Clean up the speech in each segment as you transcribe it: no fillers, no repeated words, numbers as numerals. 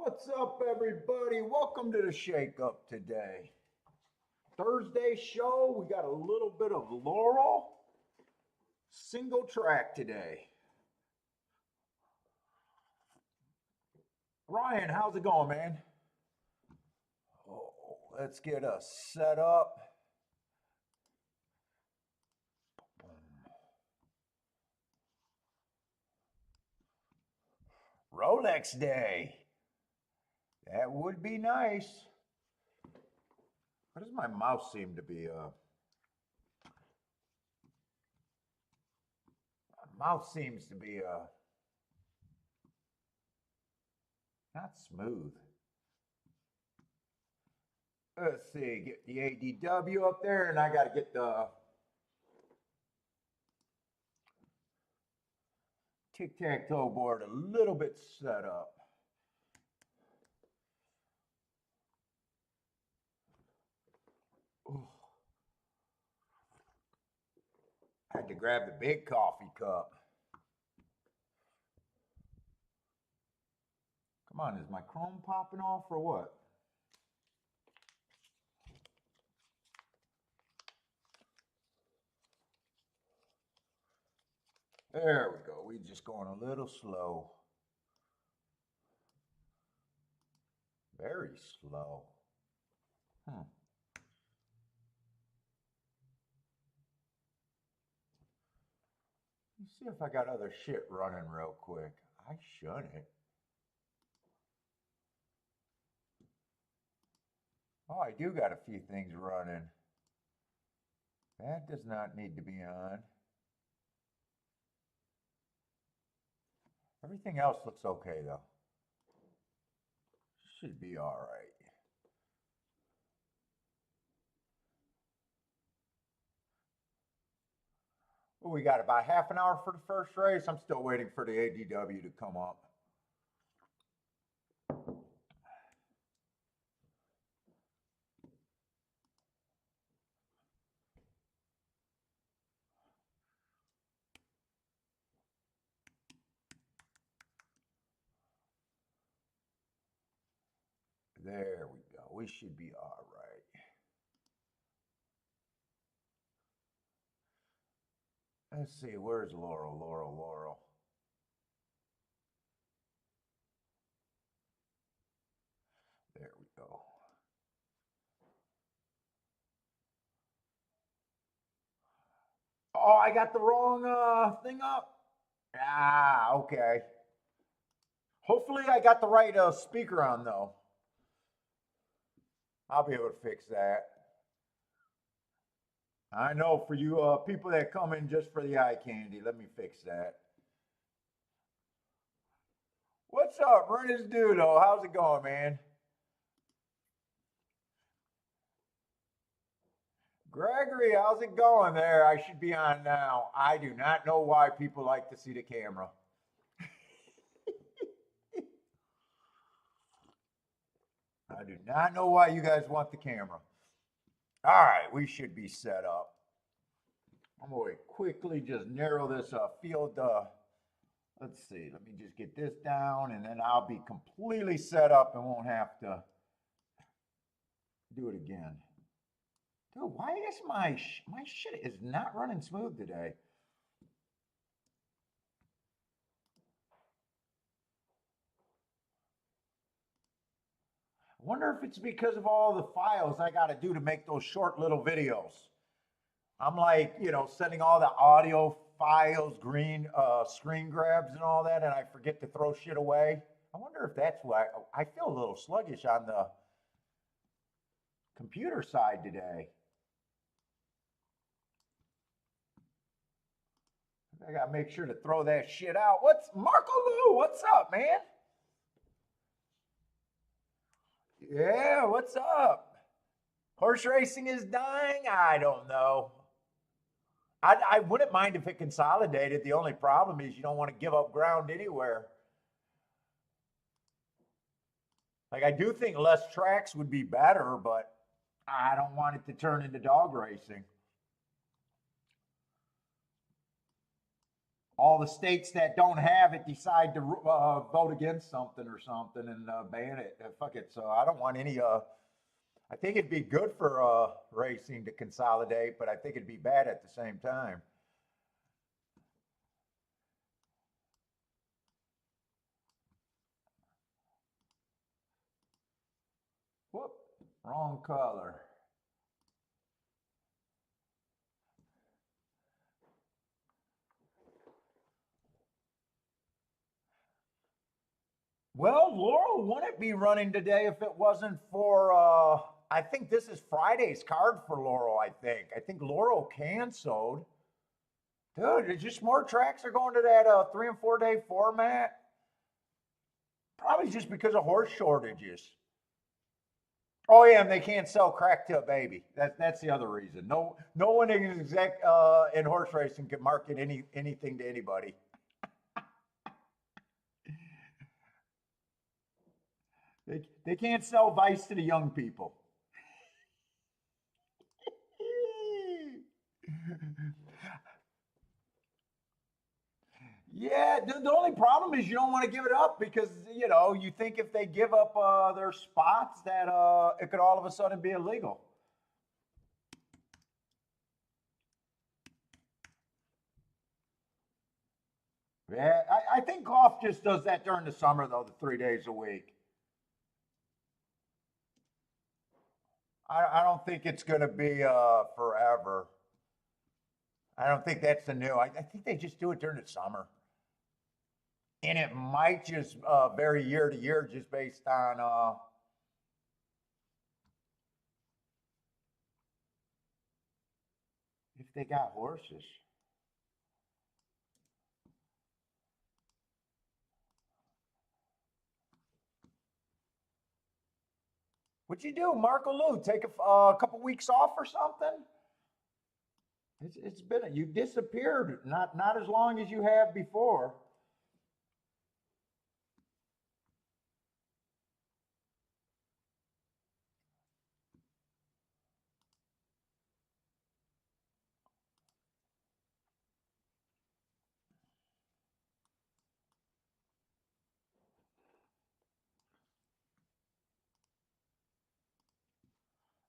What's up, everybody? Welcome to the Shake Up today. Thursday show, we got a little bit of Laurel. Single track today. Ryan, how's it going, man? Oh, let's get us set up. Rolex day. That would be nice. Why does my mouse seem to be not smooth. Let's see, get the ADW up there, and I got to get the tic-tac-toe board a little bit set up. Ooh. I had to grab the big coffee cup. Come on, is my chrome popping off or what? There we go. We're just going a little slow. Very slow. Let me see if I got other shit running real quick. I shouldn't. Oh, I do got a few things running. That does not need to be on. Everything else looks okay, though. Should be all right. Well, we got about half an hour for the first race. I'm still waiting for the ADW to come up. There we go. We should be all right. Let's see. Where's Laurel? Laurel. There we go. Oh, I got the wrong thing up. Ah, okay. Hopefully I got the right speaker on, though. I'll be able to fix that. I know for you people that come in just for the eye candy, let me fix that. What's up, Ernest Dudo? How's it going, man? Gregory, how's it going there? I should be on now. I do not know why people like to see the camera. I do not know why you guys want the camera. All right, we should be set up. I'm going to quickly just narrow this field. Let's see, let me just get this down, and then I'll be completely set up and won't have to do it again. Dude, why is my shit is not running smooth today? I wonder if it's because of all the files I got to do to make those short little videos. I'm like, sending all the audio files, screen grabs and all that, and I forget to throw shit away. I wonder if that's why I feel a little sluggish on the computer side today. I gotta make sure to throw that shit out. What's Marco Lou? What's up, man? Yeah, what's up? Horse racing is dying? I don't know. I wouldn't mind if it consolidated. The only problem is you don't want to give up ground anywhere. Like, I do think less tracks would be better, but I don't want it to turn into dog racing. all the states that don't have it decide to vote against something or something and ban it. Fuck it. So I don't want any. I think it'd be good for racing to consolidate, but I think it'd be bad at the same time. Whoop, wrong color. Well, Laurel wouldn't be running today if it wasn't for. I think this is Friday's card for Laurel. I think Laurel canceled. Dude, it's just more tracks are going to that 3 and 4 day format. Probably just because of horse shortages. Oh yeah, and they can't sell crack to a baby. That's the other reason. No one in horse racing can market anything to anybody. They can't sell vice to the young people. Yeah, the only problem is you don't want to give it up because you think if they give up their spots that it could all of a sudden be illegal. Yeah, I think golf just does that during the summer though, the 3 days a week. I don't think it's going to be forever. I don't think that's the new. I think they just do it during the summer, and it might just vary year to year just based on if they got horses. What'd you do, Marco Lou? Take a couple weeks off or something? It's been you disappeared. Not as long as you have before.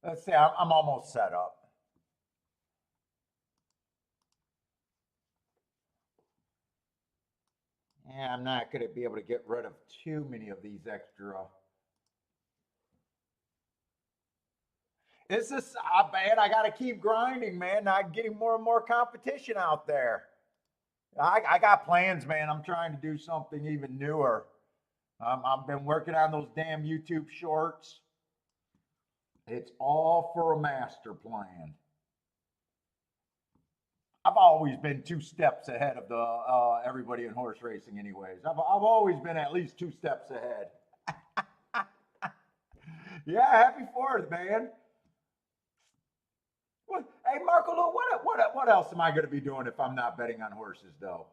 Let's see. I'm almost set up. Yeah, I'm not going to be able to get rid of too many of these extra. This is bad. I got to keep grinding, man. I'm getting more and more competition out there. I got plans, man. I'm trying to do something even newer. I've been working on those damn YouTube shorts. It's all for a master plan. I've always been 2 steps ahead of the everybody in horse racing, anyways. I've always been at least 2 steps ahead. Yeah, happy fourth, man. Hey, Marco, what else am I going to be doing if I'm not betting on horses, though?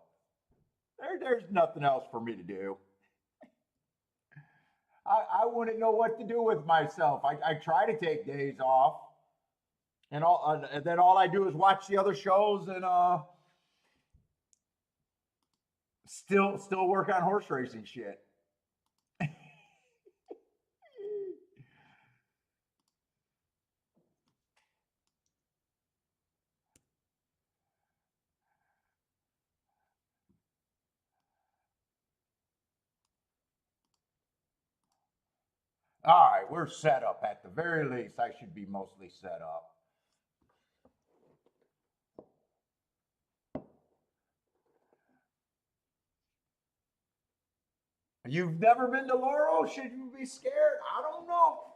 There's nothing else for me to do. I wouldn't know what to do with myself. I try to take days off, and then all I do is watch the other shows and still work on horse racing shit. All right, we're set up. At the very least, I should be mostly set up. You've never been to Laurel? Should you be scared? I don't know.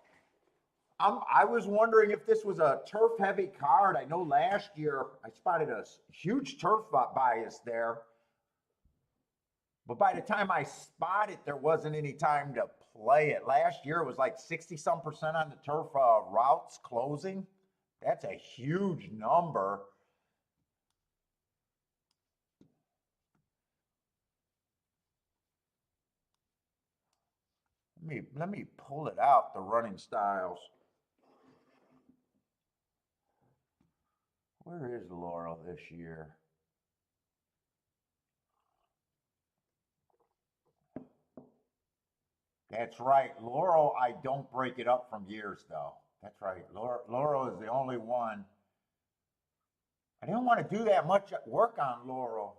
I was wondering if this was a turf heavy card. I know last year I spotted a huge turf bias there. But by the time I spotted, there wasn't any time to play it. Last year it was like 60 some percent on the turf routes closing. That's a huge number. Let me pull it out, the running styles. Where is Laurel this year? That's right. Laurel, I don't break it up from years though. That's right. Laurel is the only one. I didn't want to do that much work on Laurel.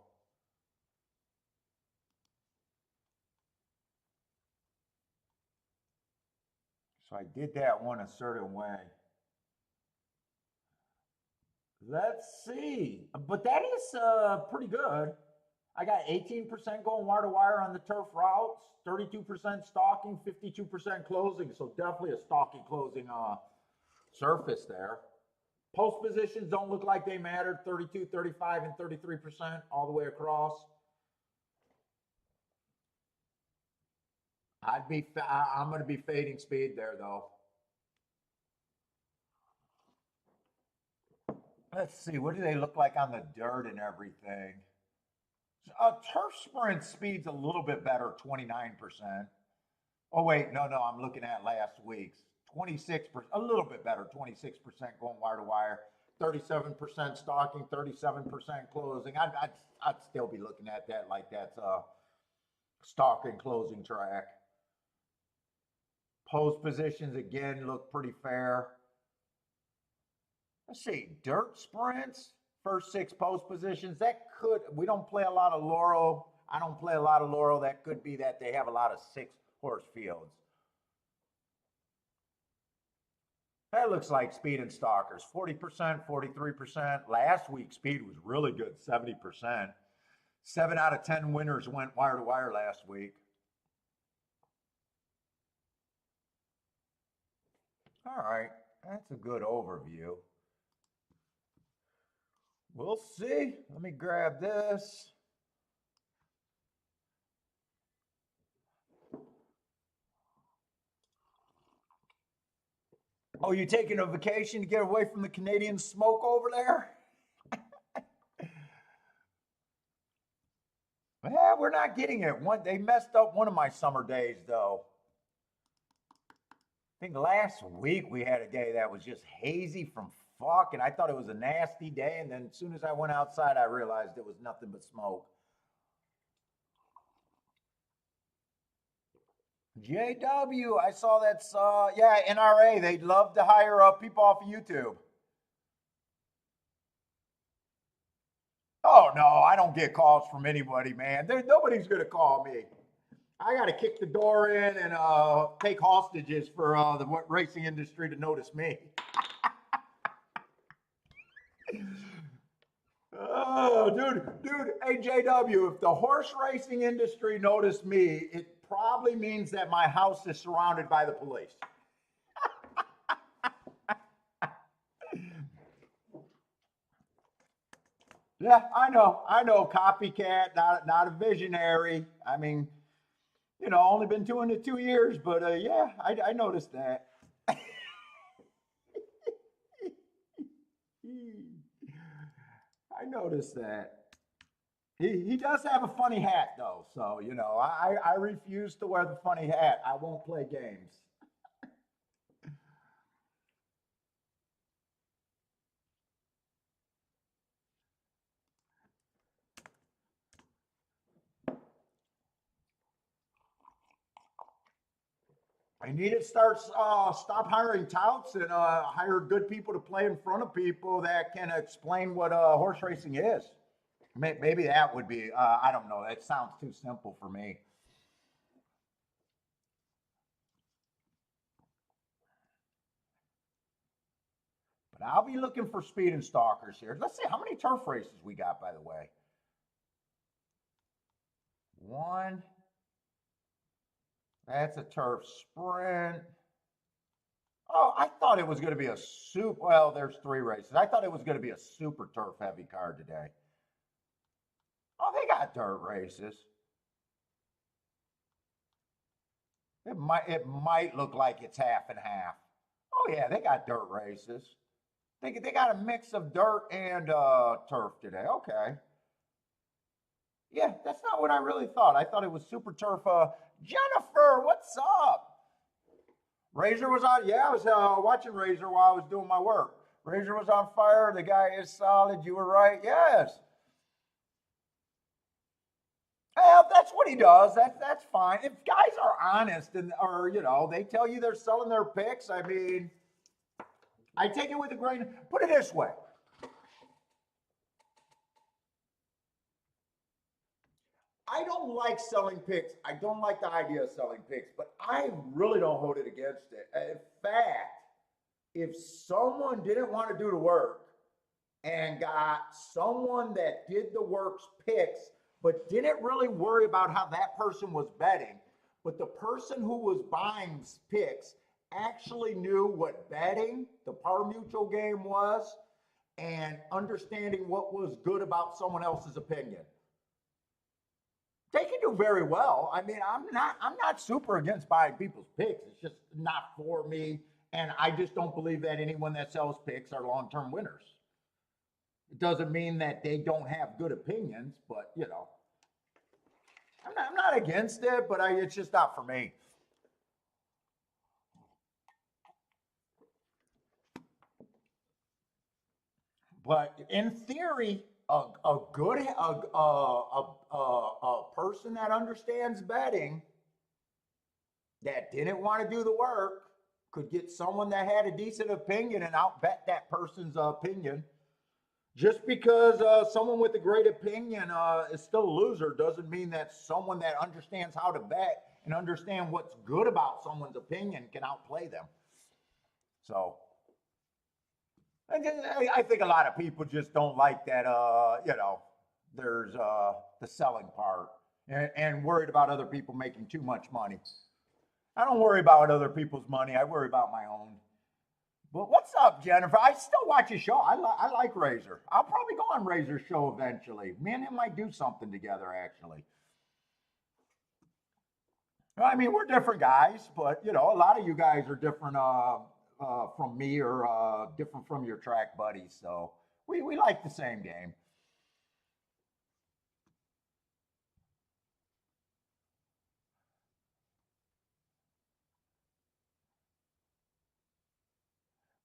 So I did that one a certain way. Let's see. But that is pretty good. I got 18% going wire to wire on the turf routes, 32% stalking, 52% closing. So definitely a stalking closing surface there. Post positions don't look like they mattered, 32, 35, and 33% all the way across. I'm going to be fading speed there though. Let's see, what do they look like on the dirt and everything? Turf sprint speed's a little bit better, 29%. Oh, wait, no, I'm looking at last week's. 26%, a little bit better, 26% going wire to wire, 37% stalking, 37% closing. I'd still be looking at that like that's a stalking closing track. Post positions, again, look pretty fair. Let's see, dirt sprints, first 6 post positions. We don't play a lot of Laurel. I don't play a lot of Laurel. That could be that they have a lot of 6-horse fields. That looks like speed and stalkers, 40%, 43%. Last week, speed was really good, 70%. 7 out of 10 winners went wire to wire last week. All right, that's a good overview. We'll see. Let me grab this. Oh, you taking a vacation to get away from the Canadian smoke over there? Yeah, we're not getting it. They messed up one of my summer days, though. I think last week we had a day that was just hazy from fuck, and I thought it was a nasty day. And then as soon as I went outside, I realized it was nothing but smoke. JW, I saw that's yeah, NRA. They'd love to hire people off of YouTube. Oh no, I don't get calls from anybody, man. Nobody's gonna call me. I got to kick the door in and take hostages for the racing industry to notice me. Oh, dude, hey JW, if the horse racing industry noticed me, it probably means that my house is surrounded by the police. Yeah, I know, copycat, not a visionary. I mean, only been doing it 2 years, but yeah, I noticed that. I noticed that. He does have a funny hat though, so I refuse to wear the funny hat. I won't play games. I need to stop hiring touts and hire good people to play in front of people that can explain what horse racing is. Maybe that would be. I don't know. That sounds too simple for me. But I'll be looking for speed and stalkers here. Let's see how many turf races we got, by the way. One. That's a turf sprint. Oh, I thought it was going to be a super. Well, there's 3 races. I thought it was going to be a super turf heavy card today. Oh, they got dirt races. It might look like it's half and half. Oh yeah, they got dirt races. They got a mix of dirt and turf today. Okay. Yeah, that's not what I really thought. I thought it was super turf. Jennifer, what's up? Razor was on. Yeah, I was watching Razor while I was doing my work. Razor was on fire. The guy is solid. You were right. Yes. Well, that's what he does. That's fine. If guys are honest and or they tell you they're selling their picks, I mean, I take it with a grain. Put it this way. I don't like selling picks. I don't like the idea of selling picks, but I really don't hold it against it. In fact, if someone didn't want to do the work and got someone that did the work's picks, but didn't really worry about how that person was betting, but the person who was buying picks actually knew what betting, the par mutual game was, and understanding what was good about someone else's opinion. They can do very well. I mean, I'm not super against buying people's picks. It's just not for me. And I just don't believe that anyone that sells picks are long-term winners. It doesn't mean that they don't have good opinions, but I'm not against it, but it's just not for me. But in theory, a good a person that understands betting that didn't want to do the work could get someone that had a decent opinion and outbet that person's opinion. Just because someone with a great opinion is still a loser doesn't mean that someone that understands how to bet and understand what's good about someone's opinion can outplay them. So I think a lot of people just don't like that, there's the selling part and worried about other people making too much money. I don't worry about other people's money. I worry about my own. But what's up, Jennifer? I still watch his show. I like Razor. I'll probably go on Razor's show eventually. Me and him might do something together, actually. I mean, we're different guys, but a lot of you guys are different from me or different from your track buddies. So we like the same game.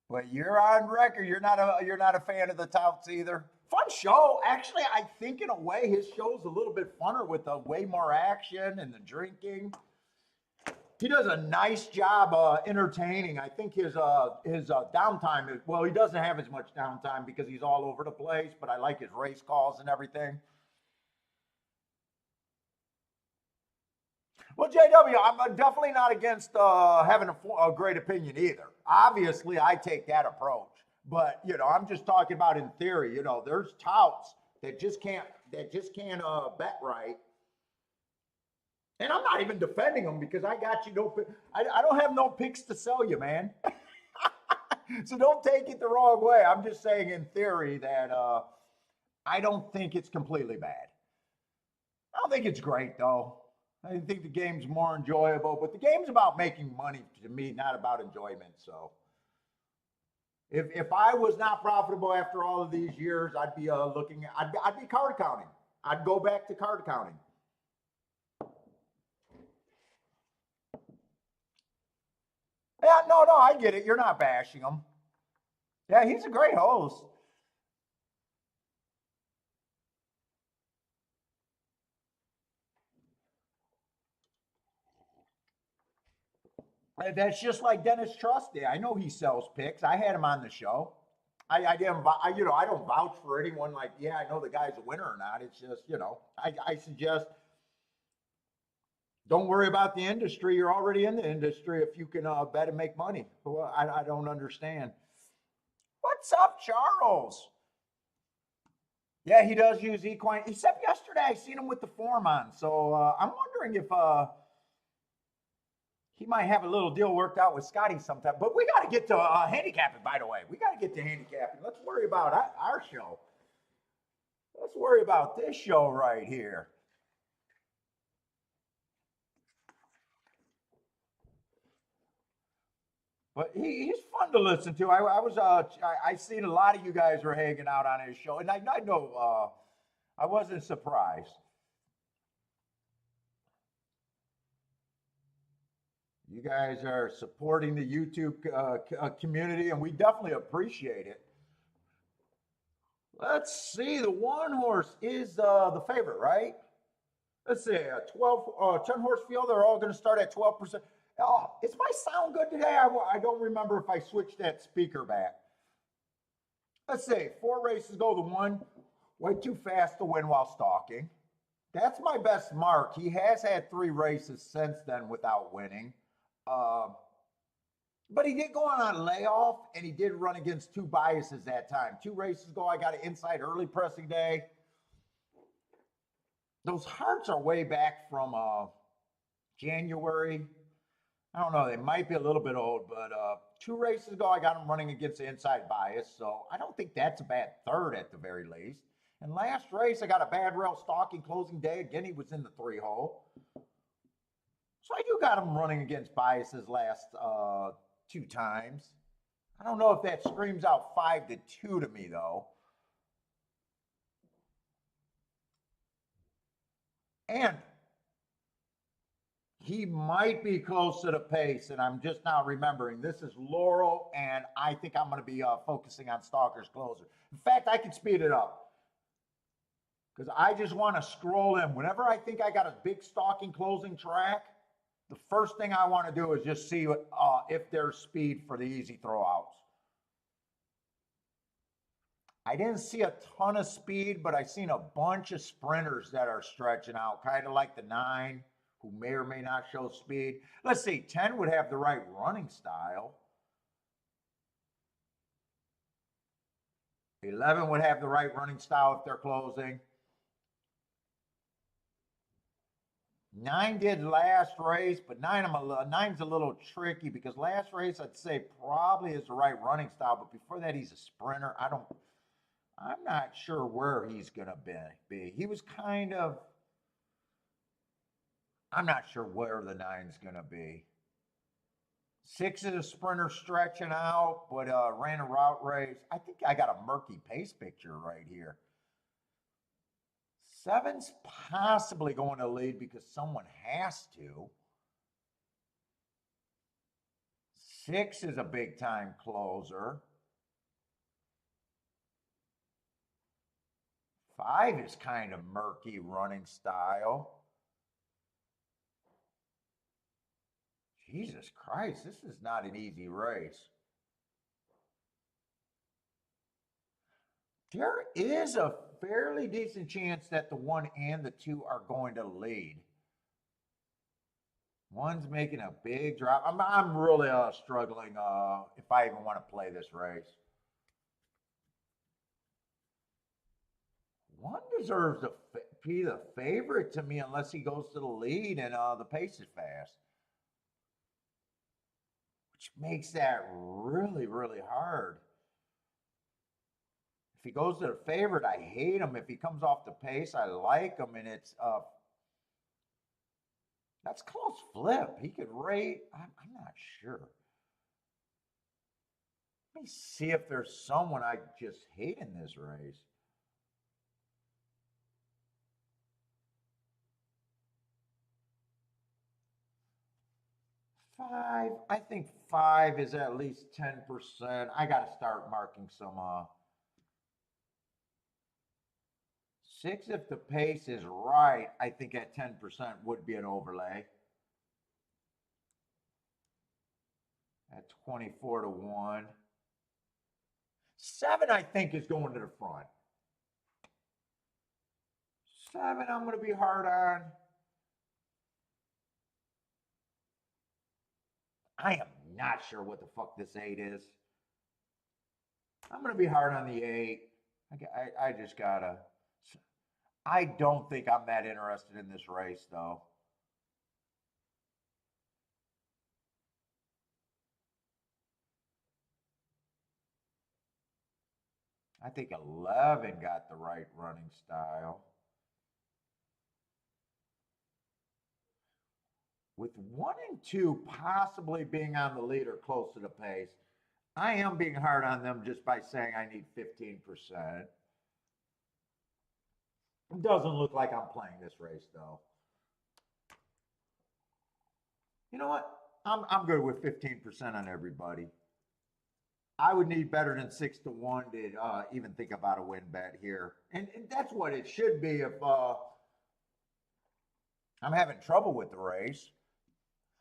But you're on record. You're not a fan of the touts either. Fun show. Actually, I think in a way his show's a little bit funner with the way more action and the drinking. He does a nice job entertaining. I think his downtime is well. He doesn't have as much downtime because he's all over the place. But I like his race calls and everything. Well, JW, I'm definitely not against having a great opinion either. Obviously, I take that approach, but I'm just talking about in theory. There's touts that just can't bet right, and I'm not even defending them because I got you. No, I don't have no picks to sell you, man. So don't take it the wrong way. I'm just saying in theory that I don't think it's completely bad. I don't think it's great though. I think the game's more enjoyable, but the game's about making money to me, not about enjoyment. So if I was not profitable after all of these years, I'd be looking. I'd be card counting. I'd go back to card counting. Yeah, no, I get it. You're not bashing him. Yeah, he's a great host. That's just like Dennis Trusty. I know he sells picks. I had him on the show. I didn't, I don't vouch for anyone like, yeah, I know the guy's a winner or not. It's just, I suggest don't worry about the industry. You're already in the industry if you can bet and make money. Well, I don't understand. What's up, Charles? Yeah, he does use equine. Except yesterday, I seen him with the form on. So I'm wondering if he might have a little deal worked out with Scotty sometime. But we got to get to handicapping, by the way. We got to get to handicapping. Let's worry about our show. Let's worry about this show right here. But he's fun to listen to. I seen a lot of you guys were hanging out on his show, and I know I wasn't surprised. You guys are supporting the YouTube community, and we definitely appreciate it. Let's see. The one horse is the favorite, right? Let's see, 10 horse field, they're all going to start at 12%. Oh, is my sound good today? I don't remember if I switched that speaker back. Let's see, 4 races go. The one way too fast to win while stalking. That's my best mark. He has had 3 races since then without winning. Uh, but he did go on a layoff, and he did run against 2 biases that time. 2 races ago, I got an inside early pressing day. Those hearts are way back from January. I don't know. They might be a little bit old, but 2 races ago, I got him running against the inside bias. So I don't think that's a bad third at the very least. And last race, I got a bad rail stalking closing day. Again, he was in the 3 hole. So I do got him running against biases last 2 times. I don't know if that screams out 5-2 to me, though. And he might be close to the pace, and I'm just now remembering this is Laurel, and I think I'm going to be focusing on Stalker's closer. In fact, I can speed it up because I just want to scroll in. Whenever I think I got a big stalking closing track, the first thing I want to do is just see what, if there's speed for the easy throwouts. I didn't see a ton of speed, but I seen a bunch of sprinters that are stretching out, kind of like the 9, who may or may not show speed. Let's see, 10 would have the right running style. 11 would have the right running style if they're closing. 9 did last race, but 9's a little tricky because last race I'd say probably is the right running style, but before that he's a sprinter. I'm not sure where he's gonna be. He was kind of, I'm not sure where the 9's gonna be. 6 is a sprinter stretching out, but ran a route race. I think I got a murky pace picture right here. 7's possibly going to lead because someone has to. 6 is a big time closer. 5 is kind of murky running style. Jesus Christ, this is not an easy race. There is a fairly decent chance that the 1 and the 2 are going to lead. 1's making a big drop. I'm really struggling if I even want to play this race. 1 deserves to be the favorite to me unless he goes to the lead and the pace is fast. Which makes that really, really hard. If he goes to the favorite, I hate him. If he comes off the pace, I like him. And it's that's close flip. He could rate. I'm not sure. Let me see if there's someone I just hate in this race. I think 5 is at least 10%. I got to start marking some 6, if the pace is right, I think at 10% would be an overlay. At 24-1. 7, I think, is going to the front. 7, I'm going to be hard on. I am not sure what the fuck this 8 is. I'm going to be hard on the 8. I just got to. I don't think I'm that interested in this race, though. I think 11 got the right running style. With 1 and 2 possibly being on the lead or close to the pace, I am being hard on them just by saying I need 15%. It doesn't look like I'm playing this race, though. You know what? I'm good with 15% on everybody. I would need better than 6-1 to even think about a win bet here, and that's what it should be if I'm having trouble with the race.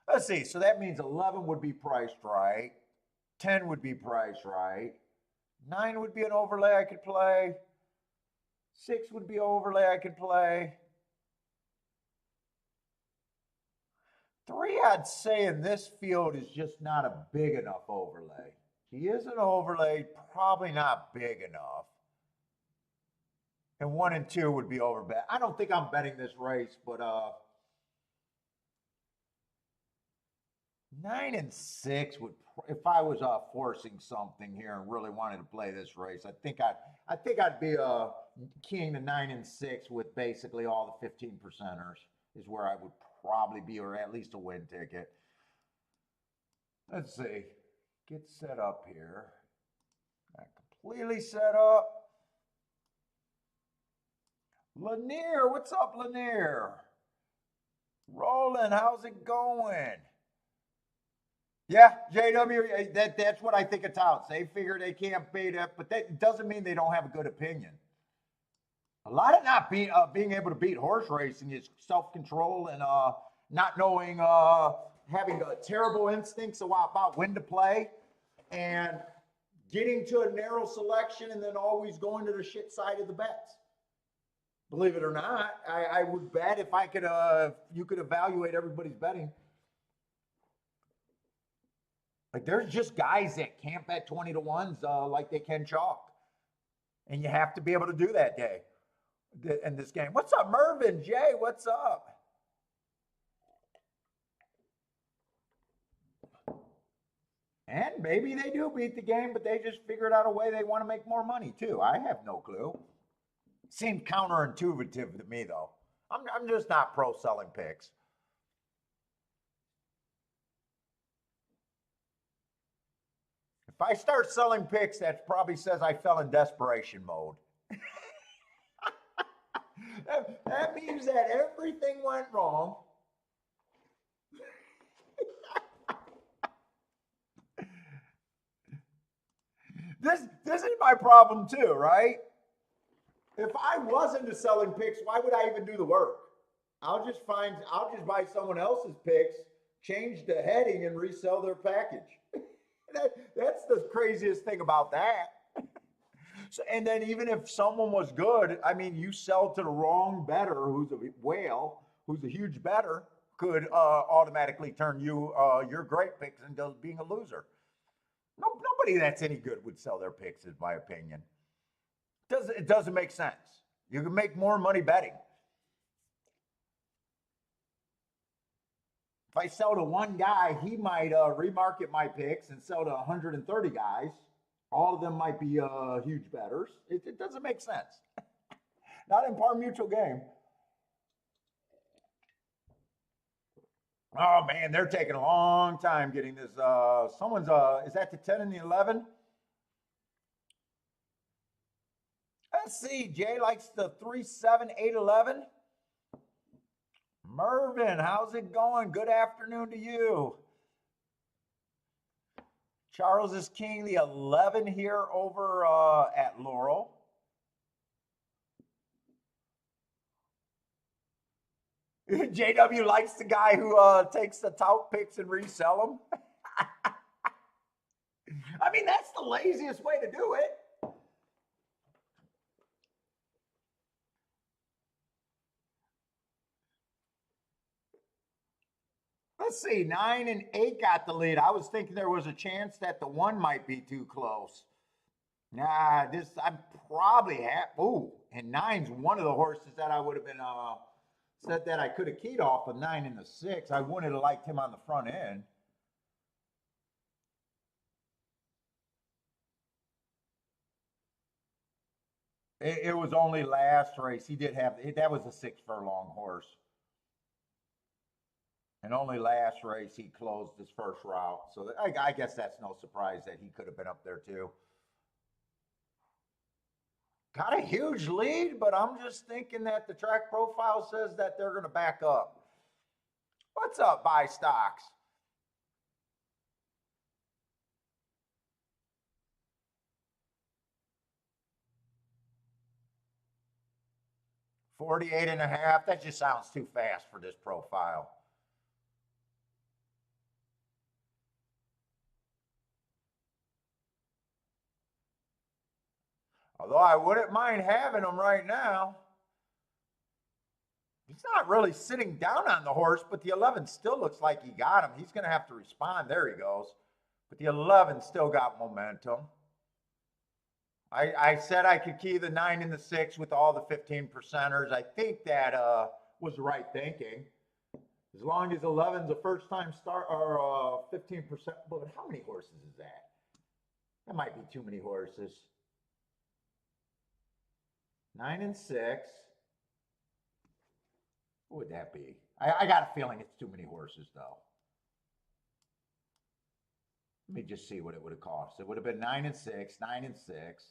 Let's see. So that means 11 would be priced right. 10 would be priced right. 9 would be an overlay I could play. 6 would be an overlay I could play. 3, I'd say in this field is just not a big enough overlay. He is an overlay, probably not big enough. And 1 and 2 would be overbet. I don't think I'm betting this race, but 9 and 6 would, if I was forcing something here and really wanted to play this race, I think I'd be keying the 9 and 6 with basically all the 15%ers is where I would probably be, or at least a win ticket. Let's see. Get set up here. Not completely set up. Lanier, what's up, Lanier? Rolling, how's it going? Yeah, JW, that's what I think of touts. They figure they can't beat it, but that doesn't mean they don't have a good opinion. A lot of not being able to beat horse racing is self-control and not knowing, having terrible instincts about when to play and getting to a narrow selection and then always going to the shit side of the bets. Believe it or not, I would bet if I could, you could evaluate everybody's betting. Like there's just guys that can't bet 20 to 1s like they can chalk. And you have to be able to do that day in this game. What's up, Mervin? Jay, what's up? And maybe they do beat the game, but they just figured out a way they want to make more money too. I have no clue. Seemed counterintuitive to me though. I'm just not pro selling picks. If I start selling picks, that probably says I fell in desperation mode. That means that everything went wrong. This is my problem too, right? If I wasn't into selling picks, why would I even do the work? I'll just buy someone else's picks, change the heading, and resell their package. That's the craziest thing about that. So, and then even if someone was good, I mean, you sell to the wrong bettor who's a whale, who's a huge bettor, could automatically turn you your great picks into being a loser. Nobody that's any good would sell their picks, in my opinion. It doesn't make sense. You can make more money betting. If I sell to one guy, he might remarket my picks and sell to 130 guys. All of them might be huge bettors. It doesn't make sense. Not in par mutual game. Oh man, they're taking a long time getting this. Someone's is that the 10 and the 11? Let's see. Jay likes the 3, 7, 8, 11. Mervin, how's it going? Good afternoon to you. Charles is king the 11 here over at Laurel. JW likes the guy who takes the tout picks and resell them. I mean, that's the laziest way to do it. Let's see, 9 and 8 got the lead. I was thinking there was a chance that the 1 might be too close. Nah, I probably have. Ooh, and 9's one of the horses that I would have been said that I could have keyed off of 9 and the 6. I wouldn't have liked him on the front end. It was only last race. He did have that was a 6 furlong horse. And only last race he closed his first route. So I guess that's no surprise that he could have been up there too. Got a huge lead, but I'm just thinking that the track profile says that they're going to back up. What's up, buy stocks? 48.5. That just sounds too fast for this profile. Although I wouldn't mind having him right now. He's not really sitting down on the horse, but the 11 still looks like he got him. He's going to have to respond. There he goes. But the 11 still got momentum. I said I could key the 9 and the 6 with all the 15 percenters. I think that was the right thinking. As long as 11's a first-time start or 15%. But how many horses is that? That might be too many horses. 9 and 6. What would that be? I got a feeling it's too many horses, though. Let me just see what it would have cost. It would have been 9 and 6, 9 and 6.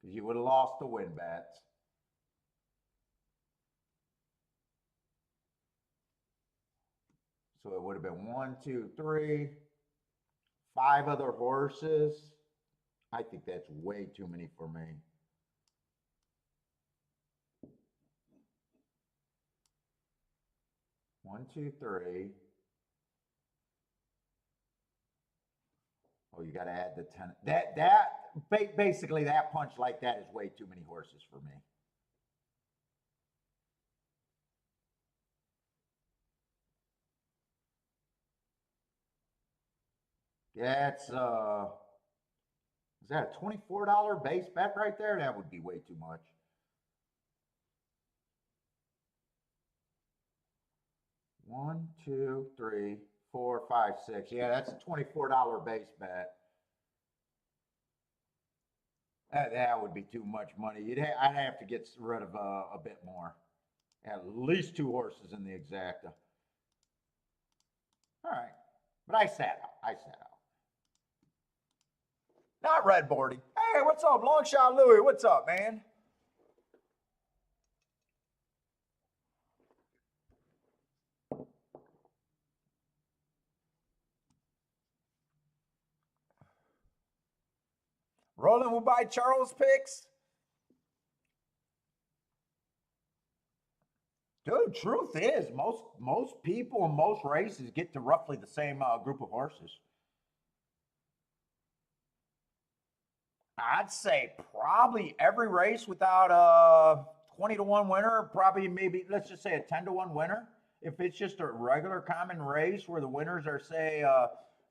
Because you would have lost the win bets. So it would have been 1, 2, 3, 5 other horses. I think that's way too many for me. 1, 2, 3. Oh, you got to add the 10. Basically that punch like that is way too many horses for me. Yeah, it's is that a $24 base bet right there? That would be way too much. One, 2, 3, 4, 5, 6. Yeah, that's a $24 base bet. That would be too much money. I'd have to get rid of a bit more. At least 2 horses in the exacta. All right, but I sat out. Not red boarding. Hey, what's up, Longshot Louie? What's up, man? Roland will buy Charles picks. Dude, truth is, most people in most races get to roughly the same group of horses. I'd say probably every race without a 20-1 winner, probably maybe, let's just say a 10-1 winner. If it's just a regular common race where the winners are, say,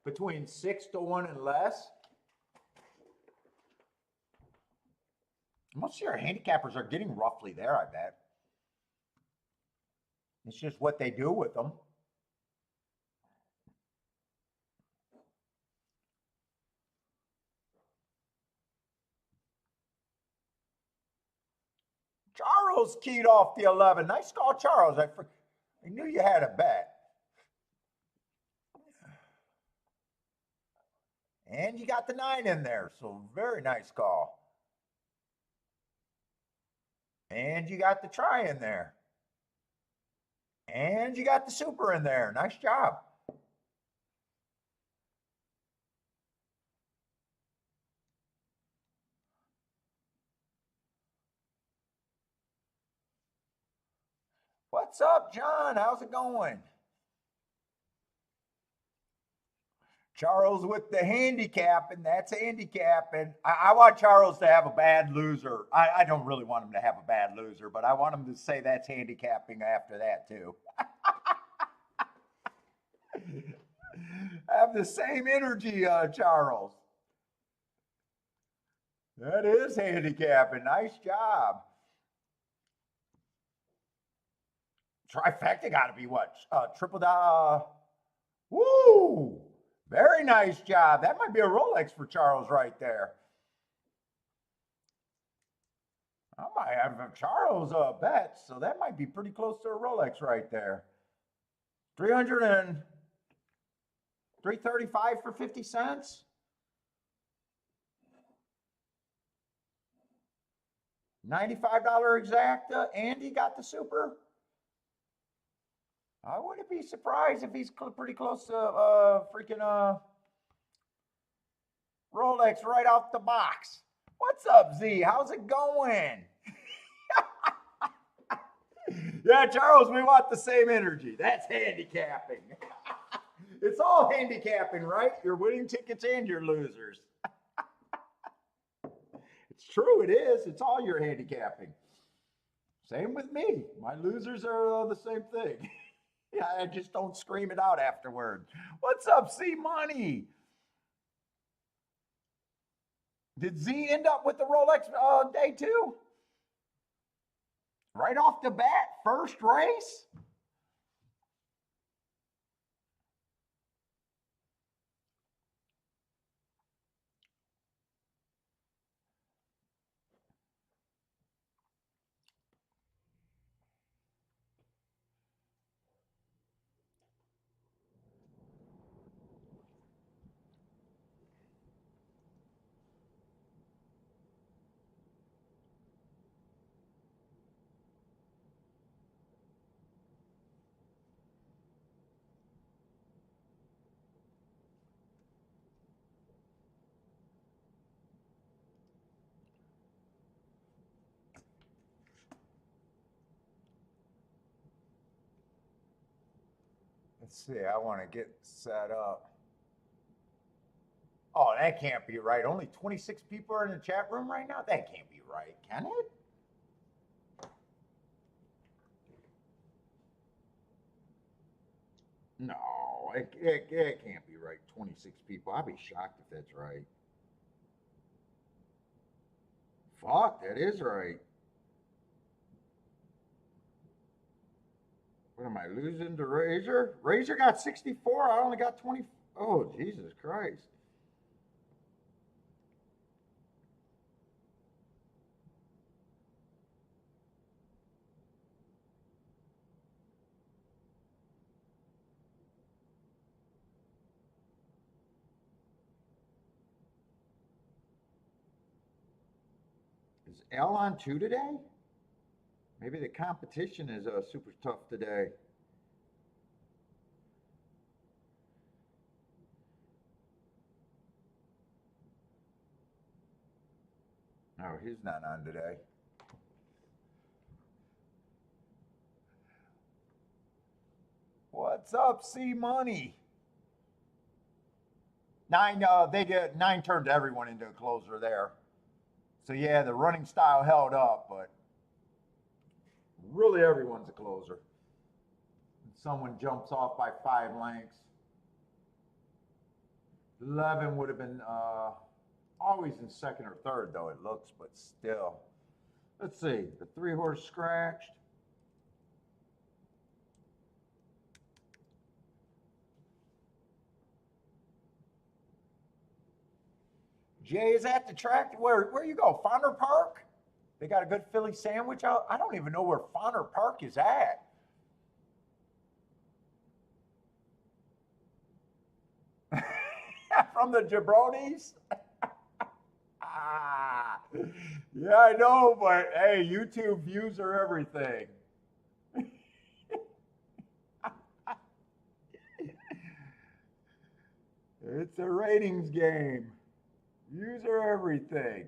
between 6-1 and less. Most of your handicappers are getting roughly there, I bet. It's just what they do with them. Charles keyed off the 11. Nice call, Charles. I knew you had a bet. And you got the 9 in there, so very nice call. And you got the try in there. And you got the super in there. Nice job. What's up, John? How's it going? Charles with the handicap, and that's a handicap. And I want Charles to have a bad loser. I don't really want him to have a bad loser, but I want him to say that's handicapping after that, too. Have the same energy, Charles. That is handicapping. Nice job. Trifecta got to be what? Triple da. Woo! Very nice job. That might be a Rolex for Charles right there. I might have Charles bet, so that might be pretty close to a Rolex right there. 335 for 50 cents. $95 exacta. Andy got the super. I wouldn't be surprised if he's pretty close to freaking Rolex right off the box. What's up, Z? How's it going? Yeah, Charles, we want the same energy. That's handicapping. It's all handicapping, right? Your winning tickets and your losers. It's true, it is. It's all your handicapping. Same with me. My losers are the same thing. Yeah, I just don't scream it out afterward. What's up, C Money? Did Z end up with the Rolex day two? Right off the bat, first race? Let's see, I want to get set up. Oh, that can't be right. Only 26 people are in the chat room right now? That can't be right, can it? No, it can't be right. 26 people. I'd be shocked if that's right. Fuck, that is right. What am I losing to Razor? Razor got 64. I only got 20. Oh, Jesus Christ. Is L on two today? Maybe the competition is super tough today. No, he's not on today. What's up, C Money? Nine, nine turned everyone into a closer there. So yeah, the running style held up, but really everyone's a closer. Someone jumps off by 5 lengths. 11 would have been always in second or third, though it looks, but still. Let's see, the 3-horse scratched. Jay is at the track. Where you go? Fonder Park? They got a good Philly sandwich out. I don't even know where Fonder Park is at. From the jabronis? Yeah, I know, but hey, YouTube views are everything. It's a ratings game. Views are everything.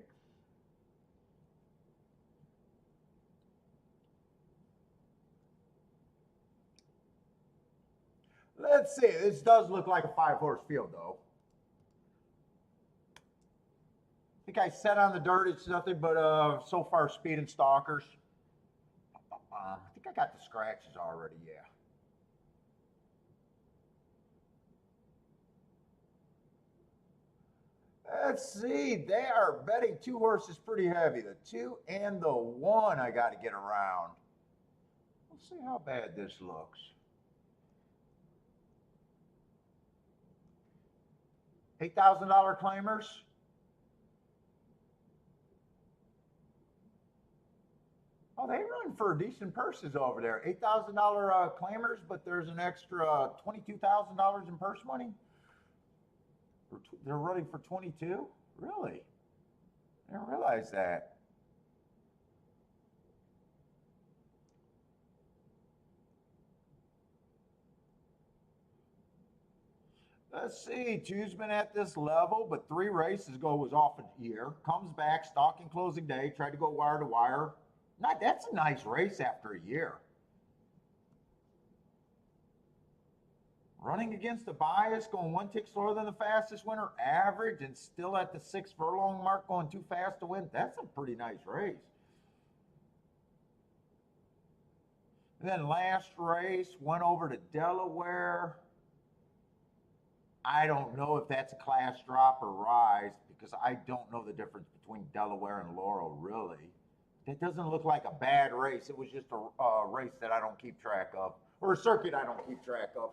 Let's see. This does look like a 5-horse field, though. I think I said on the dirt it's nothing but so far speed and stalkers. I think I got the scratches already, yeah. Let's see. They are betting 2 horses pretty heavy. The 2 and the 1 I got to get around. Let's see how bad this looks. $8,000 claimers. Oh, they run for decent purses over there. $8,000 claimers, but there's an extra $22,000 in purse money. They're running for 22? Really? I didn't realize that. Let's see. Two's been at this level, but 3 races ago was off a year. Comes back, stalking closing day, tried to go wire to wire. That's a nice race after a year. Running against the bias, going 1 tick slower than the fastest winner average, and still at the 6 furlong mark, going too fast to win. That's a pretty nice race. And then last race, went over to Delaware. I don't know if that's a class drop or rise because I don't know the difference between Delaware and Laurel, really. That doesn't look like a bad race. It was just a race that I don't keep track of, or a circuit I don't keep track of.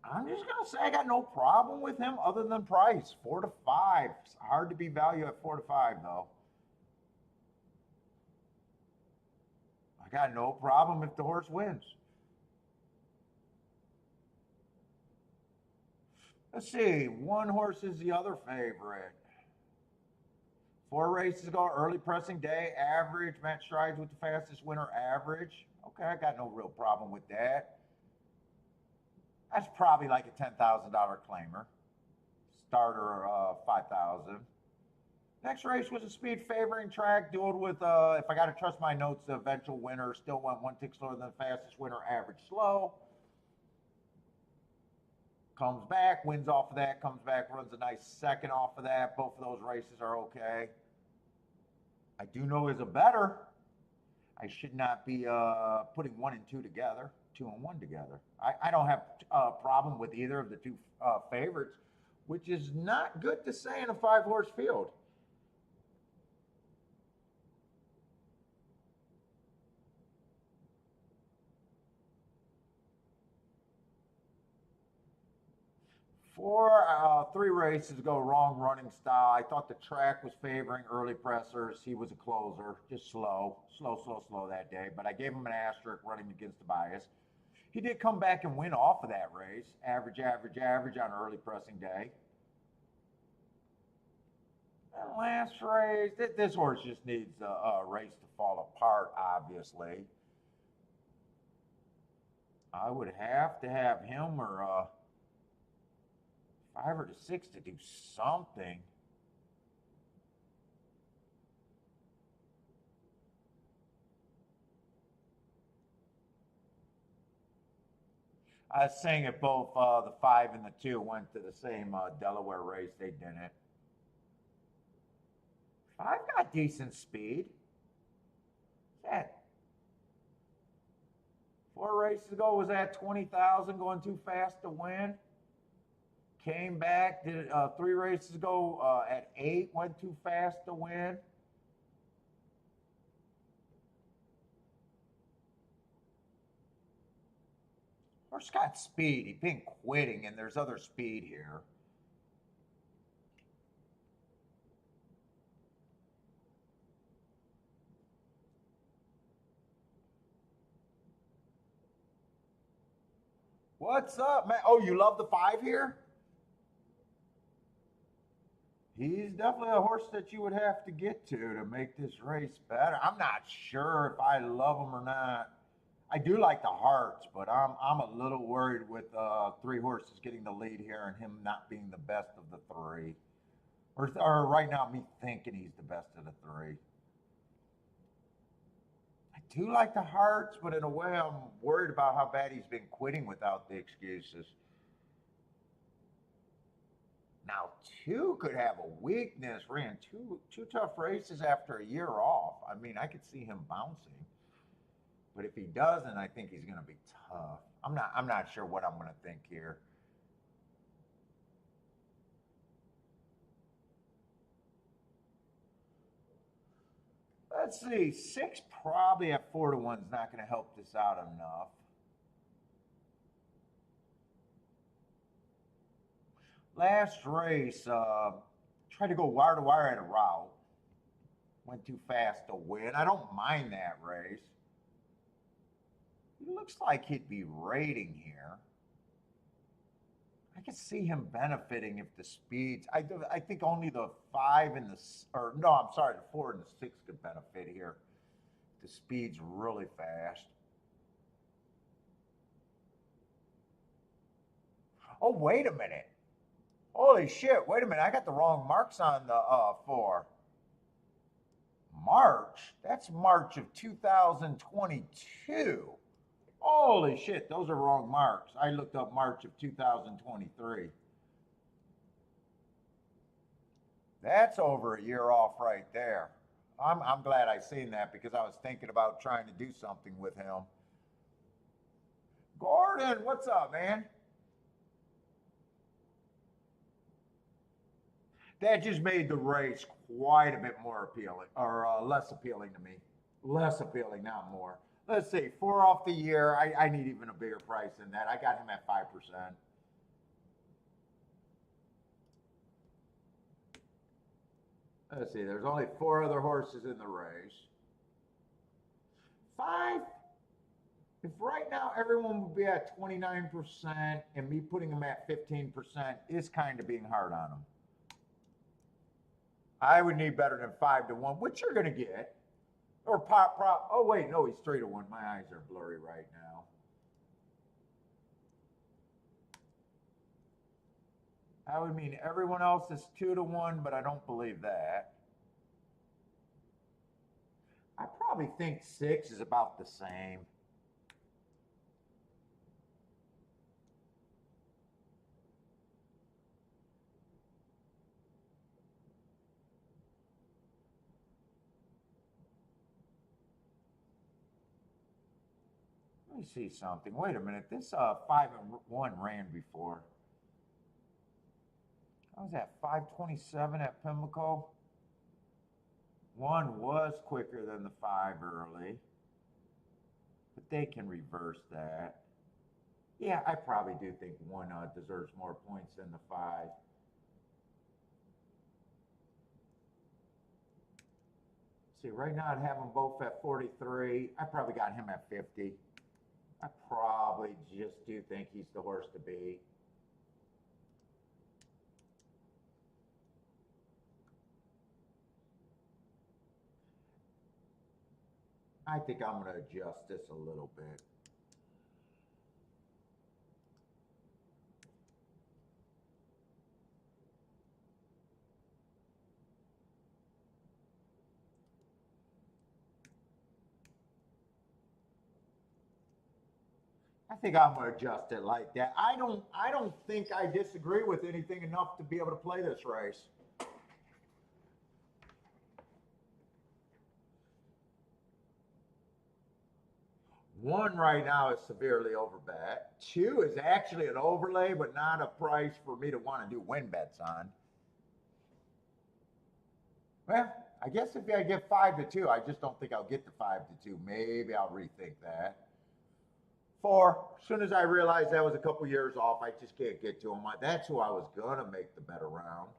I'm just going to say I got no problem with him other than price. 4 to 5. It's hard to be value at 4 to 5, though. I got no problem if the horse wins. Let's see. One horse is the other favorite. 4 races ago, early pressing day, average. Matt strides with the fastest winner, average. Okay, I got no real problem with that. That's probably like a $10,000 claimer. Starter, $5,000. Next race was a speed favoring track, dueled with, if I got to trust my notes, the eventual winner still went 1 tick slower than the fastest winner, average slow. Comes back, wins off of that, comes back, runs a nice second off of that. Both of those races are okay. I do know is a better. I should not be putting 1 and 2 together, 2 and 1 together. I don't have a problem with either of the 2 favorites, which is not good to say in a 5-horse field. For 3 races ago, wrong running style. I thought the track was favoring early pressers. He was a closer, just slow that day. But I gave him an asterisk running against the bias. He did come back and win off of that race. Average on early pressing day. And last race, this horse just needs a race to fall apart, obviously. I would have to have him or 5 or to 6 to do something. I was saying if both the 5 and the 2 went to the same Delaware race, they didn't. 5 got decent speed. That 4 races ago was at 20,000, going too fast to win. Came back, did it 3 races ago at 8, went too fast to win. Horse got speed. He's been quitting, and there's other speed here. What's up, man? Oh, you love the 5 here? He's definitely a horse that you would have to get to make this race better. I'm not sure if I love him or not. I do like the hearts, but I'm a little worried with 3 horses getting the lead here and him not being the best of the 3. Or right now, me thinking he's the best of the 3. I do like the hearts, but in a way, I'm worried about how bad he's been quitting without the excuses. Now, 2 could have a weakness. Ran two tough races after a year off. I mean, I could see him bouncing. But if he doesn't, I think he's going to be tough. I'm not sure what I'm going to think here. Let's see. 6 probably at 4 to 1 is not going to help this out enough. Last race, tried to go wire to wire at a route. Went too fast to win. I don't mind that race. It looks like he'd be rating here. I could see him benefiting if the speeds. I think only the 5 and the, or no, I'm sorry, the 4 and the 6 could benefit here. The speed's really fast. Oh, wait a minute. Holy shit, wait a minute. I got the wrong marks on the 4. March? That's March of 2022. Holy shit, those are wrong marks. I looked up March of 2023. That's over a year off right there. I'm glad I seen that because I was thinking about trying to do something with him. Gordon, what's up, man? That just made the race quite a bit more appealing, or less appealing to me. Less appealing, not more. Let's see, 4 off the year. I need even a bigger price than that. I got him at 5%. Let's see, there's only 4 other horses in the race. 5. If right now everyone would be at 29% and me putting them at 15% is kind of being hard on them. I would need better than 5-1, which you're going to get. Or pop. Oh, wait, no, he's 3-1. My eyes are blurry right now. That would mean everyone else is 2-1, but I don't believe that. I probably think 6 is about the same. Let me see something. Wait a minute. This 5-1 ran before. I was at 5:27 at Pimlico. 1 was quicker than the 5 early, but they can reverse that. Yeah, I probably do think 1 deserves more points than the 5. See, right now I'd have them both at 43. I probably got him at 50. I probably just do think he's the horse to beat. I think I'm going to adjust this a little bit. I think I'm going to adjust it like that. I don't think I disagree with anything enough to be able to play this race. One right now is severely overbet. 2 is actually an overlay, but not a price for me to want to do win bets on. Well, I guess if I get 5-2, I just don't think I'll get the 5-2. Maybe I'll rethink that. 4, as soon as I realized that was a couple years off, I just can't get to him. That's who I was gonna make the bet around.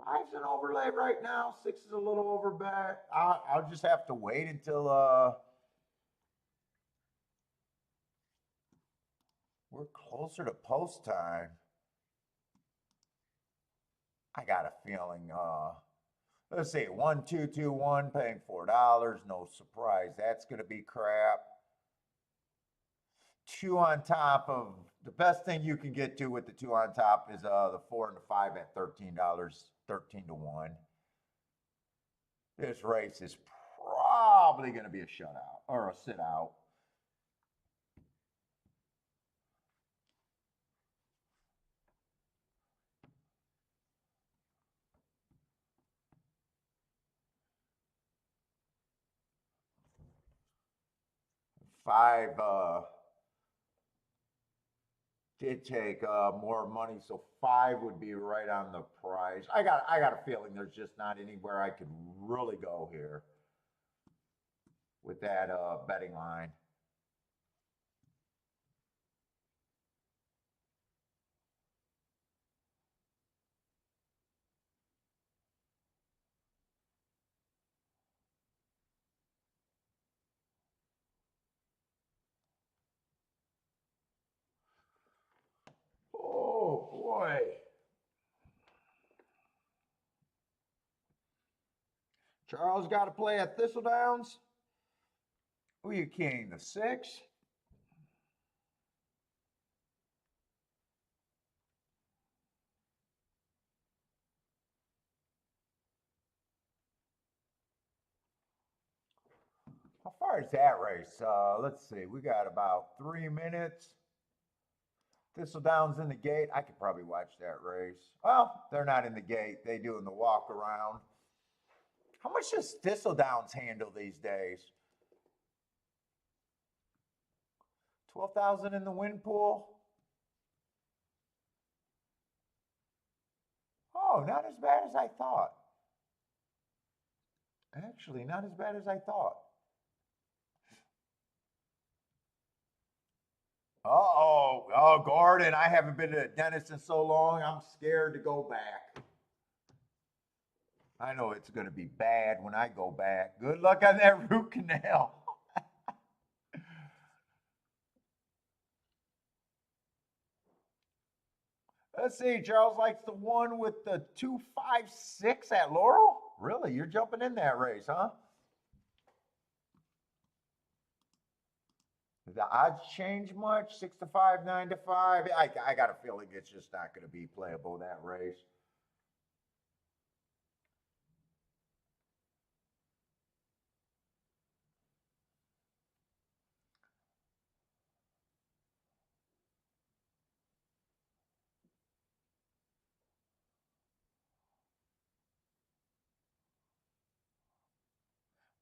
5's an overlay right now. 6 is a little overbet. I'll just have to wait until we're closer to post time. I got a feeling let's see, 1-2-2-1 paying $4. No surprise, that's gonna be crap. 2 on top of the best thing you can get to with the 2 on top is the 4 and the 5 at $13, 13-1. This race is probably going to be a shutout or a sit out. Five did take more money, so 5 would be right on the price. I got a feeling there's just not anywhere I could really go here with that betting line. Oh boy. Charles got to play at Thistledowns. Who are you king? The 6? How far as that race, let's see. We got about 3 minutes. Thistledown's in the gate. I could probably watch that race. Well, they're not in the gate. They doing the walk around. How much does Thistledown's handle these days? 12,000 in the win pool. Oh, not as bad as I thought. Actually, not as bad as I thought. Oh, Gordon, I haven't been to the dentist in so long. I'm scared to go back. I know it's going to be bad when I go back. Good luck on that root canal. Let's see. Charles likes the one with the 256 at Laurel. Really? You're jumping in that race, huh? Did the odds change much? 6-5, 9-5. I got a feeling it's just not going to be playable, that race.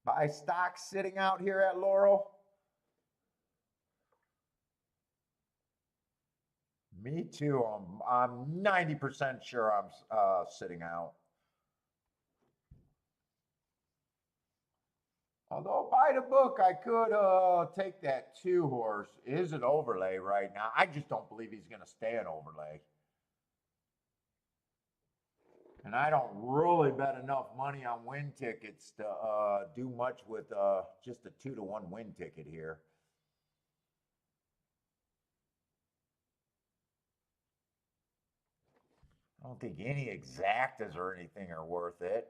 Buy stock sitting out here at Laurel. Me too. I'm 90% sure I'm sitting out. Although by the book, I could take that 2-horse. Is an overlay right now. I just don't believe he's going to stay an overlay. And I don't really bet enough money on win tickets to do much with just a 2-to-1 win ticket here. I don't think any exactas or anything are worth it.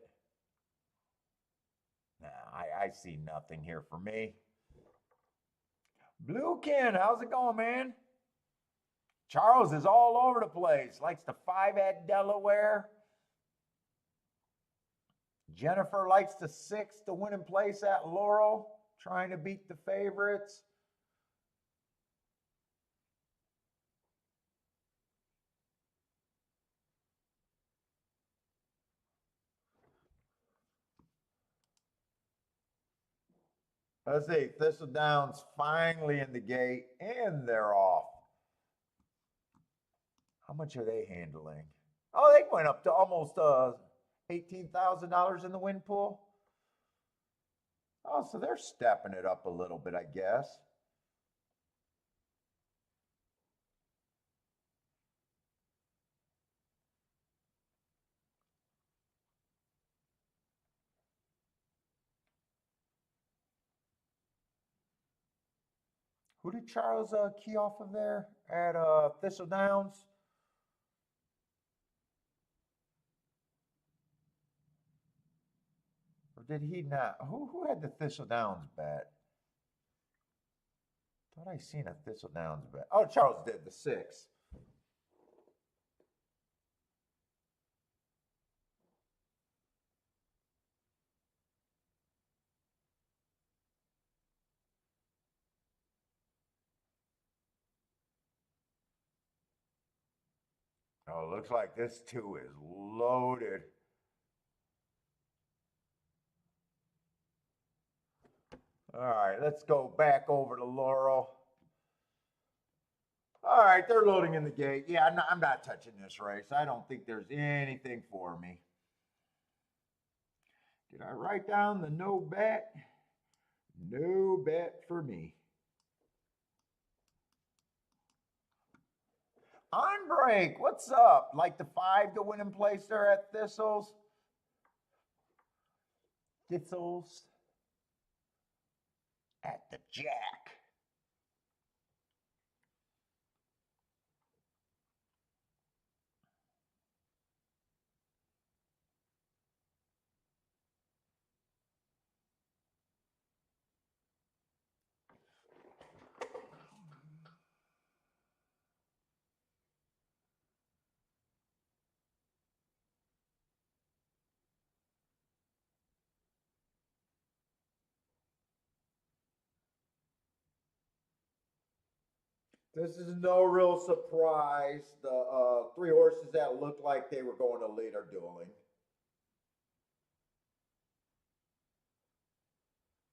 Nah, I see nothing here for me. Blue Ken, how's it going, man? Charles is all over the place. Likes the 5 at Delaware. Jennifer likes the 6 to win in place at Laurel, trying to beat the favorites. Let's see, Thistledown's finally in the gate, and they're off. How much are they handling? Oh, they went up to almost $18,000 in the win pool. Oh, so they're stepping it up a little bit, I guess. Who did Charles key off of there at Thistledowns? Or did he not? Who had the Thistledowns bet? Thought I seen a Thistledowns bet. Oh, Charles did the 6. Oh, looks like this 2 is loaded. All right, let's go back over to Laurel. All right, they're loading in the gate. Yeah, I'm not touching this race. I don't think there's anything for me. Did I write down the no bet? No bet for me. On break, what's up? Like the 5 to win in place there at Thistles? Thistles at the Jack. This is no real surprise. The three horses that looked like they were going to lead are dueling.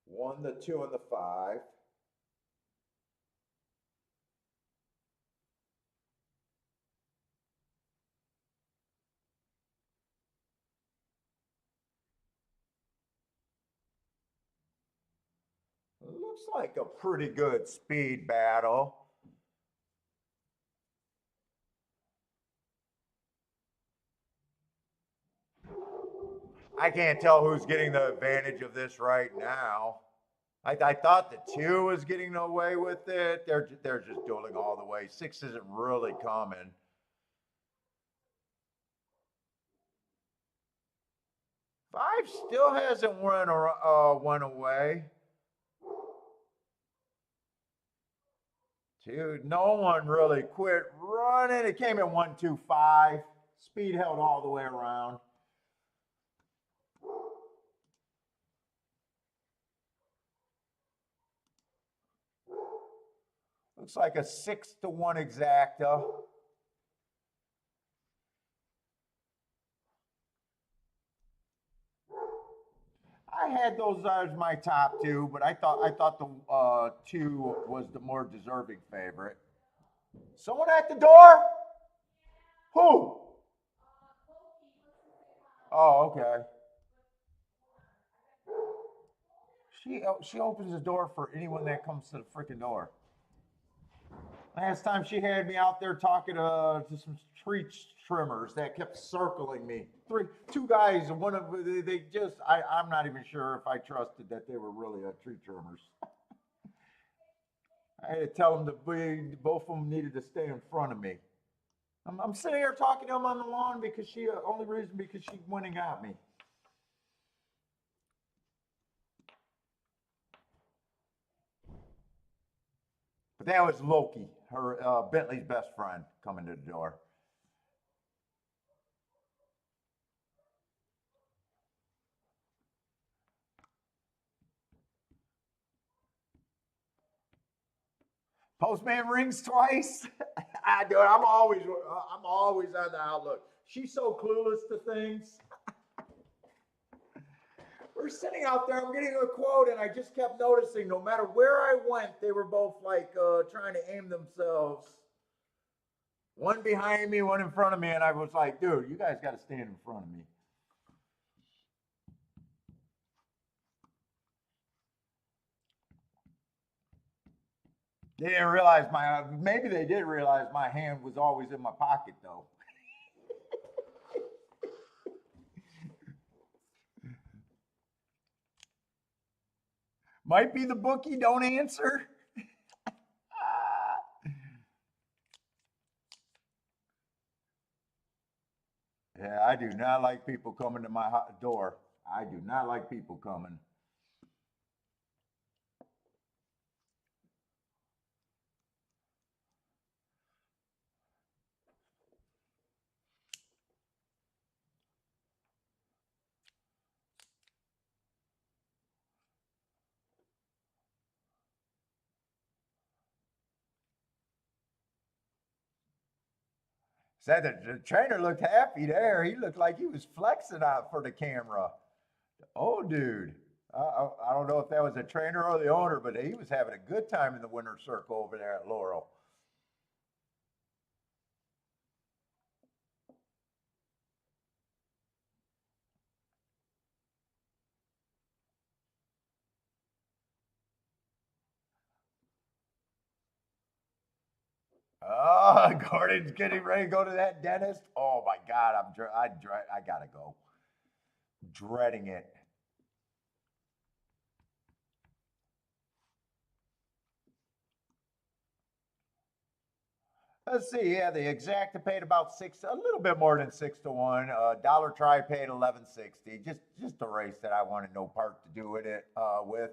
1, the 2, and the 5. Looks like a pretty good speed battle. I can't tell who's getting the advantage of this right now. I thought the 2 was getting away with it. They're just dueling all the way. 6 isn't really coming. 5 still hasn't went away. Dude, no one really quit running. It came in 1, 2, 5. Speed held all the way around. Looks like a 6-1 exacta. I had those as my top 2, but I thought the 2 was the more deserving favorite. Someone at the door? Who? Oh, okay. She opens the door for anyone that comes to the freaking door. Last time she had me out there talking to some tree trimmers that kept circling me. Two guys, one of they just I'm not even sure if I trusted that they were really tree trimmers. I had to tell them that both of them needed to stay in front of me. I'm sitting here talking to them on the lawn because only reason because she went and got me. But that was Loki, her Bentley's best friend, coming to the door. Postman rings twice. I do it. I'm always on the outlook. She's so clueless to things. We're sitting out there. I'm getting a quote, and I just kept noticing. No matter where I went, they were both like trying to aim themselves. One behind me, one in front of me, and I was like, "Dude, you guys got to stand in front of me." They didn't realize maybe they did realize my hand was always in my pocket though. Might be the bookie, don't answer. Yeah, I do not like people coming to my door. I do not like people coming. Said the trainer looked happy there. He looked like he was flexing out for the camera. Oh, dude. I don't know if that was the trainer or the owner, but he was having a good time in the winner's circle over there at Laurel. Oh, Gordon's getting ready to go to that dentist. Oh my God, I gotta go. Dreading it. Let's see. Yeah, the exacta paid about a little bit more than 6-1. Dollar Try paid 11.60. Just a race that I wanted no part to do with it. With.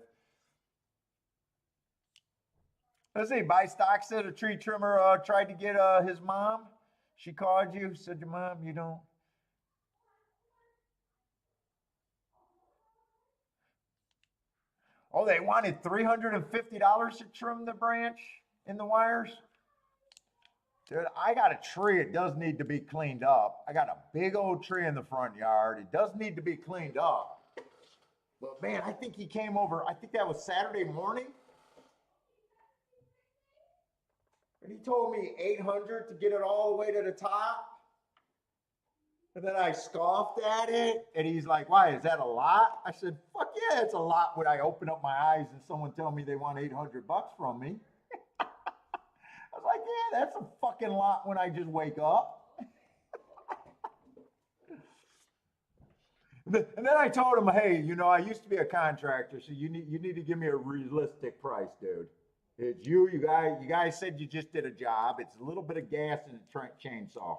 Let's see. Buy stock said a tree trimmer tried to get his mom. She called you, said your mom, you don't. Oh, they wanted $350 to trim the branch in the wires. Dude, I got a tree. It does need to be cleaned up. I got a big old tree in the front yard. It does need to be cleaned up. But man, I think he came over. I think that was Saturday morning. And he told me 800 to get it all the way to the top. And then I scoffed at it. And he's like, why, is that a lot? I said, fuck yeah, it's a lot when I open up my eyes and someone tell me they want 800 bucks from me. I was like, yeah, that's a fucking lot when I just wake up. And then I told him, hey, you know, I used to be a contractor, so you need to give me a realistic price, dude. It's you guys said you just did a job. It's a little bit of gas in a chainsaw.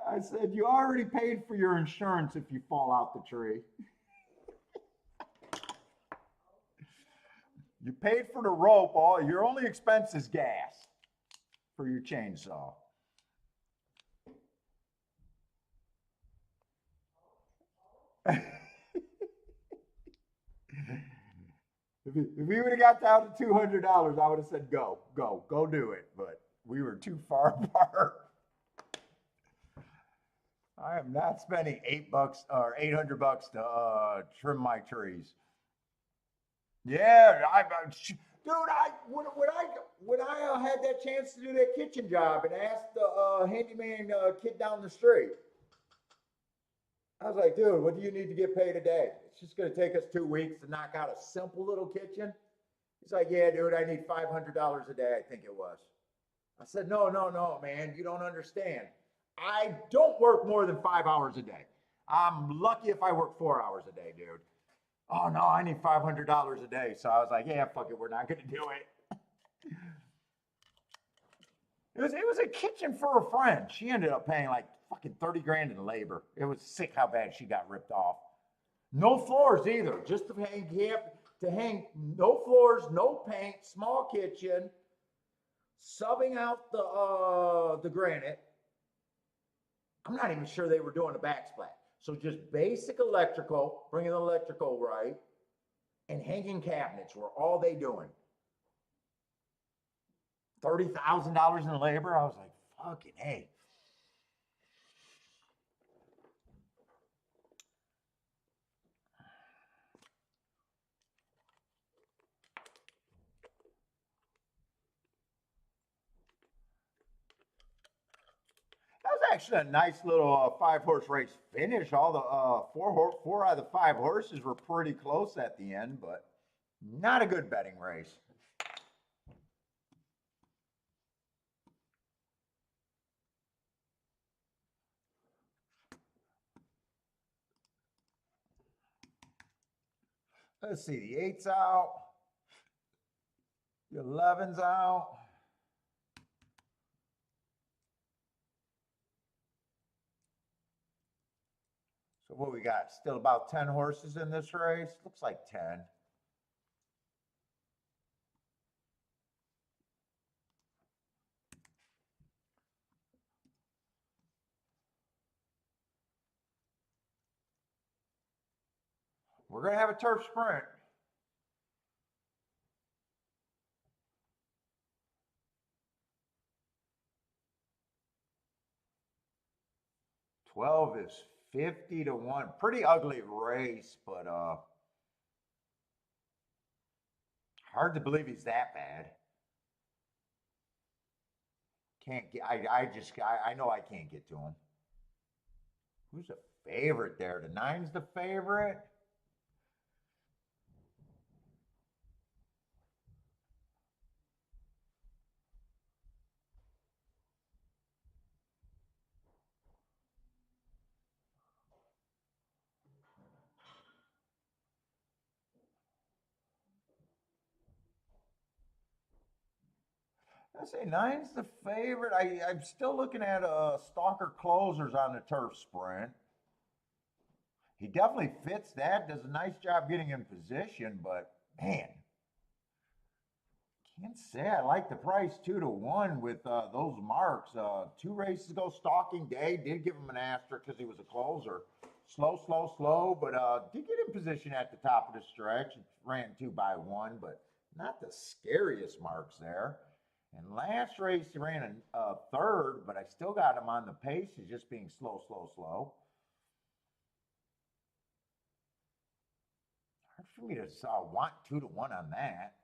I said, you already paid for your insurance if you fall out the tree. You paid for the rope. All your only expense is gas for your chainsaw. If he would have got down to $200, I would have said, go do it. But we were too far apart. I am not spending $8 or $800 to trim my trees. Yeah, when I had that chance to do that kitchen job and asked the handyman kid down the street, I was like, dude, what do you need to get paid a day? It's just going to take us 2 weeks to knock out a simple little kitchen. He's like, yeah, dude, I need $500 a day, I think it was. I said, no, man, you don't understand. I don't work more than 5 hours a day. I'm lucky if I work 4 hours a day, dude. Oh, no, I need $500 a day. So I was like, yeah, fuck it, we're not going to do it. It was a kitchen for a friend. She ended up paying like fucking 30 grand in labor. It was sick how bad she got ripped off. No floors either, just to hang no floors, no paint, small kitchen, subbing out the granite. I'm not even sure they were doing a backsplash. So just basic electrical, bringing the electrical right, and hanging cabinets were all they doing. $30,000 in labor. I was like, fucking hey. That was actually a nice little 5-horse race finish. All the four out of the 5 horses were pretty close at the end, but not a good betting race. Let's see, the 8's out, the 11's out. So what we got? Still about 10 horses in this race? Looks like 10. We're going to have a turf sprint. $12 is 50 to 1. Pretty ugly race, but hard to believe he's that bad. Can't get, I know I can't get to him. Who's the favorite there? The 9's the favorite? I say 9's the favorite. I'm still looking at Stalker Closers on the turf sprint. He definitely fits that, does a nice job getting in position, but man, Can't say I like the price 2-1 with those marks. 2 races ago, Stalking Day did give him an asterisk because he was a closer. Slow, slow, slow, but did get in position at the top of the stretch. It ran 2-1, but not the scariest marks there. And last race, he ran a third, but I still got him on the pace. He's just being slow, slow, slow. Hard for me to want 2-1 on that.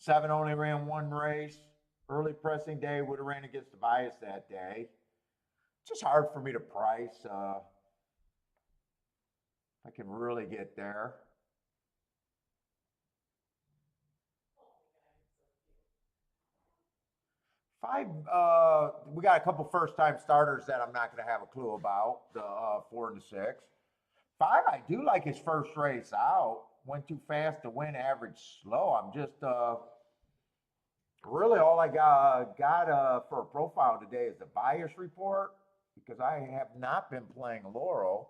7 only ran 1 race. Early pressing day would have ran against the bias that day. Just hard for me to price. I can really get there. Five, we got a couple first-time starters that I'm not going to have a clue about, the 4 and the 6. 5, I do like his first race out. Went too fast to win, average slow. I'm just, really all I got for a profile today is the bias report because I have not been playing Laurel.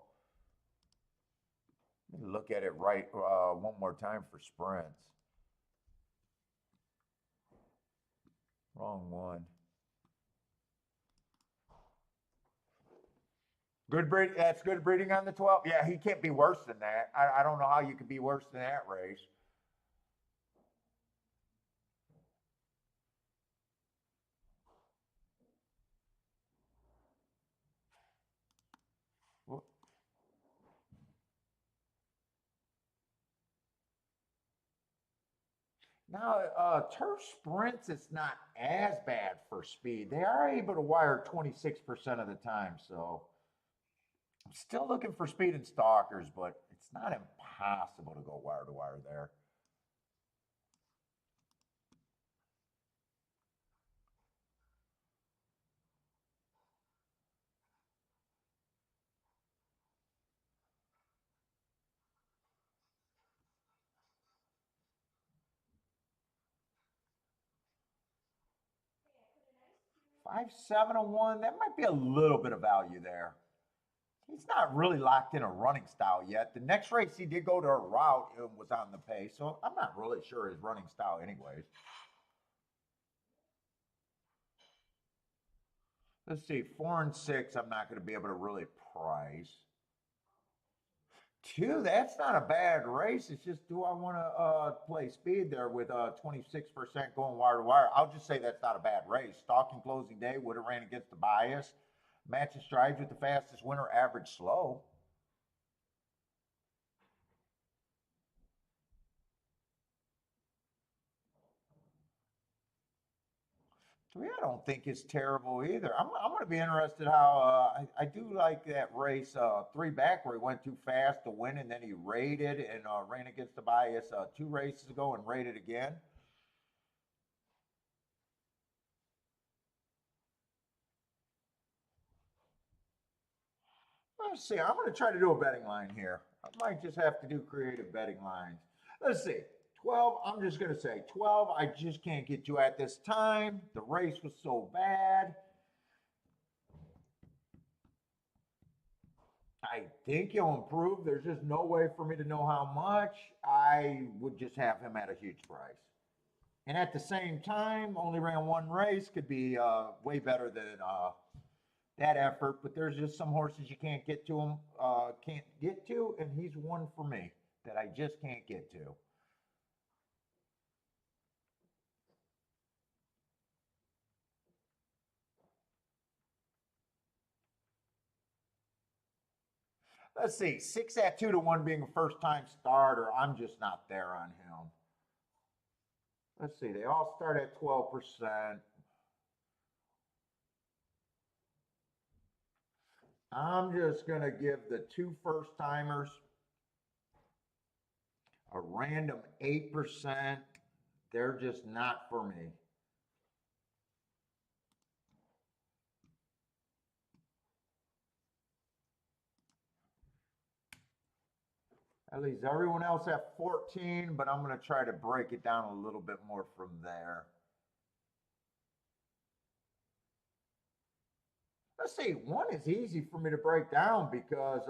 Let me look at it right one more time for sprints. Wrong one. Good breed. That's good breeding on the 12. Yeah, he can't be worse than that. I don't know how you could be worse than that race. Now, turf sprints, it's not as bad for speed. They are able to wire 26% of the time, so I'm still looking for speed in stalkers, but it's not impossible to go wire to wire there. Five, 7-1, that might be a little bit of value there. He's not really locked in a running style yet. The next race he did go to a route and was on the pace, so I'm not really sure his running style anyways. Let's see, 4 and 6, I'm not going to be able to really price. 2, that's not a bad race. It's just, do I want to play speed there with 26% going wire to wire? I'll just say that's not a bad race. Stalking closing day would have ran against the bias. Matching strides with the fastest winner, average slow. 3, I don't think is terrible either. I'm going to be interested how I do like that race 3 back where he went too fast to win and then he rated and ran against the bias 2 races ago and rated again. Let's see. I'm going to try to do a betting line here. I might just have to do creative betting lines. Let's see. 12, I'm just going to say 12, I just can't get to at this time. The race was so bad. I think he'll improve. There's just no way for me to know how much. I would just have him at a huge price. And at the same time, only ran 1 race, could be way better than that effort. But there's just some horses you can't get to him, and he's one for me that I just can't get to. Let's see, 6 at 2-1 being a first time starter. I'm just not there on him. Let's see, they all start at 12%. I'm just going to give the 2 first timers a random 8%. They're just not for me. That leaves everyone else at 14, but I'm going to try to break it down a little bit more from there. Let's see, 1 is easy for me to break down because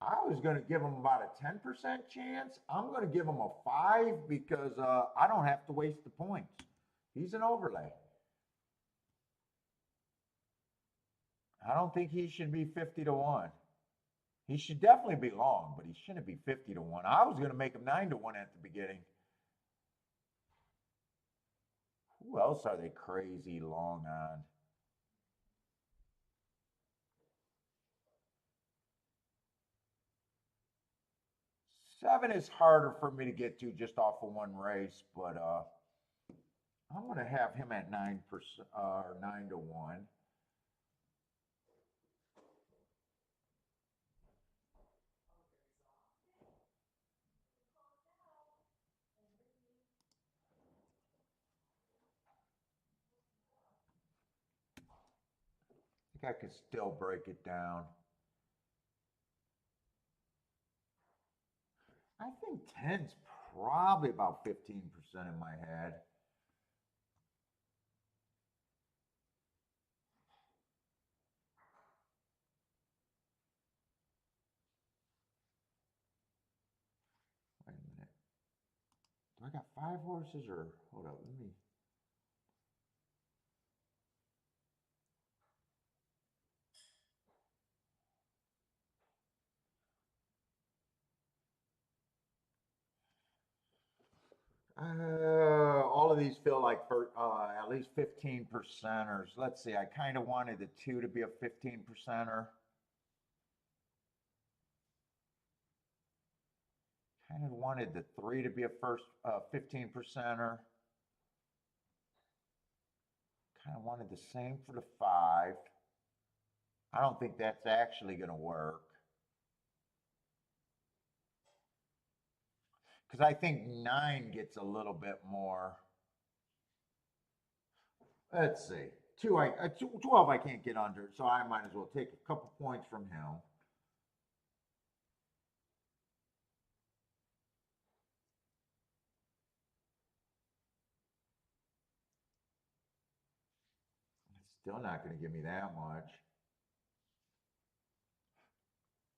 I was going to give him about a 10% chance. I'm going to give him a 5 because I don't have to waste the points. He's an overlay. I don't think he should be 50 to 1. He should definitely be long, but he shouldn't be 50 to 1. I was going to make him 9 to 1 at the beginning. Who else are they crazy long on? Seven is harder for me to get to just off of one race, but I'm going to have him at 9% or 9 to 1. I think I could still break it down. I think 10's probably about 15% in my head. Wait a minute. Do I got 5 horses or hold up? Let me. All of these feel like for at least 15%ers. Let's see. I kind of wanted the 2 to be a 15%er. Kind of wanted the 3 to be a first 15%er. Kind of wanted the same for the 5. I don't think that's actually going to work. Because I think 9 gets a little bit more. Let's see. 12 I can't get under, so I might as well take a couple points from him. It's still not going to give me that much.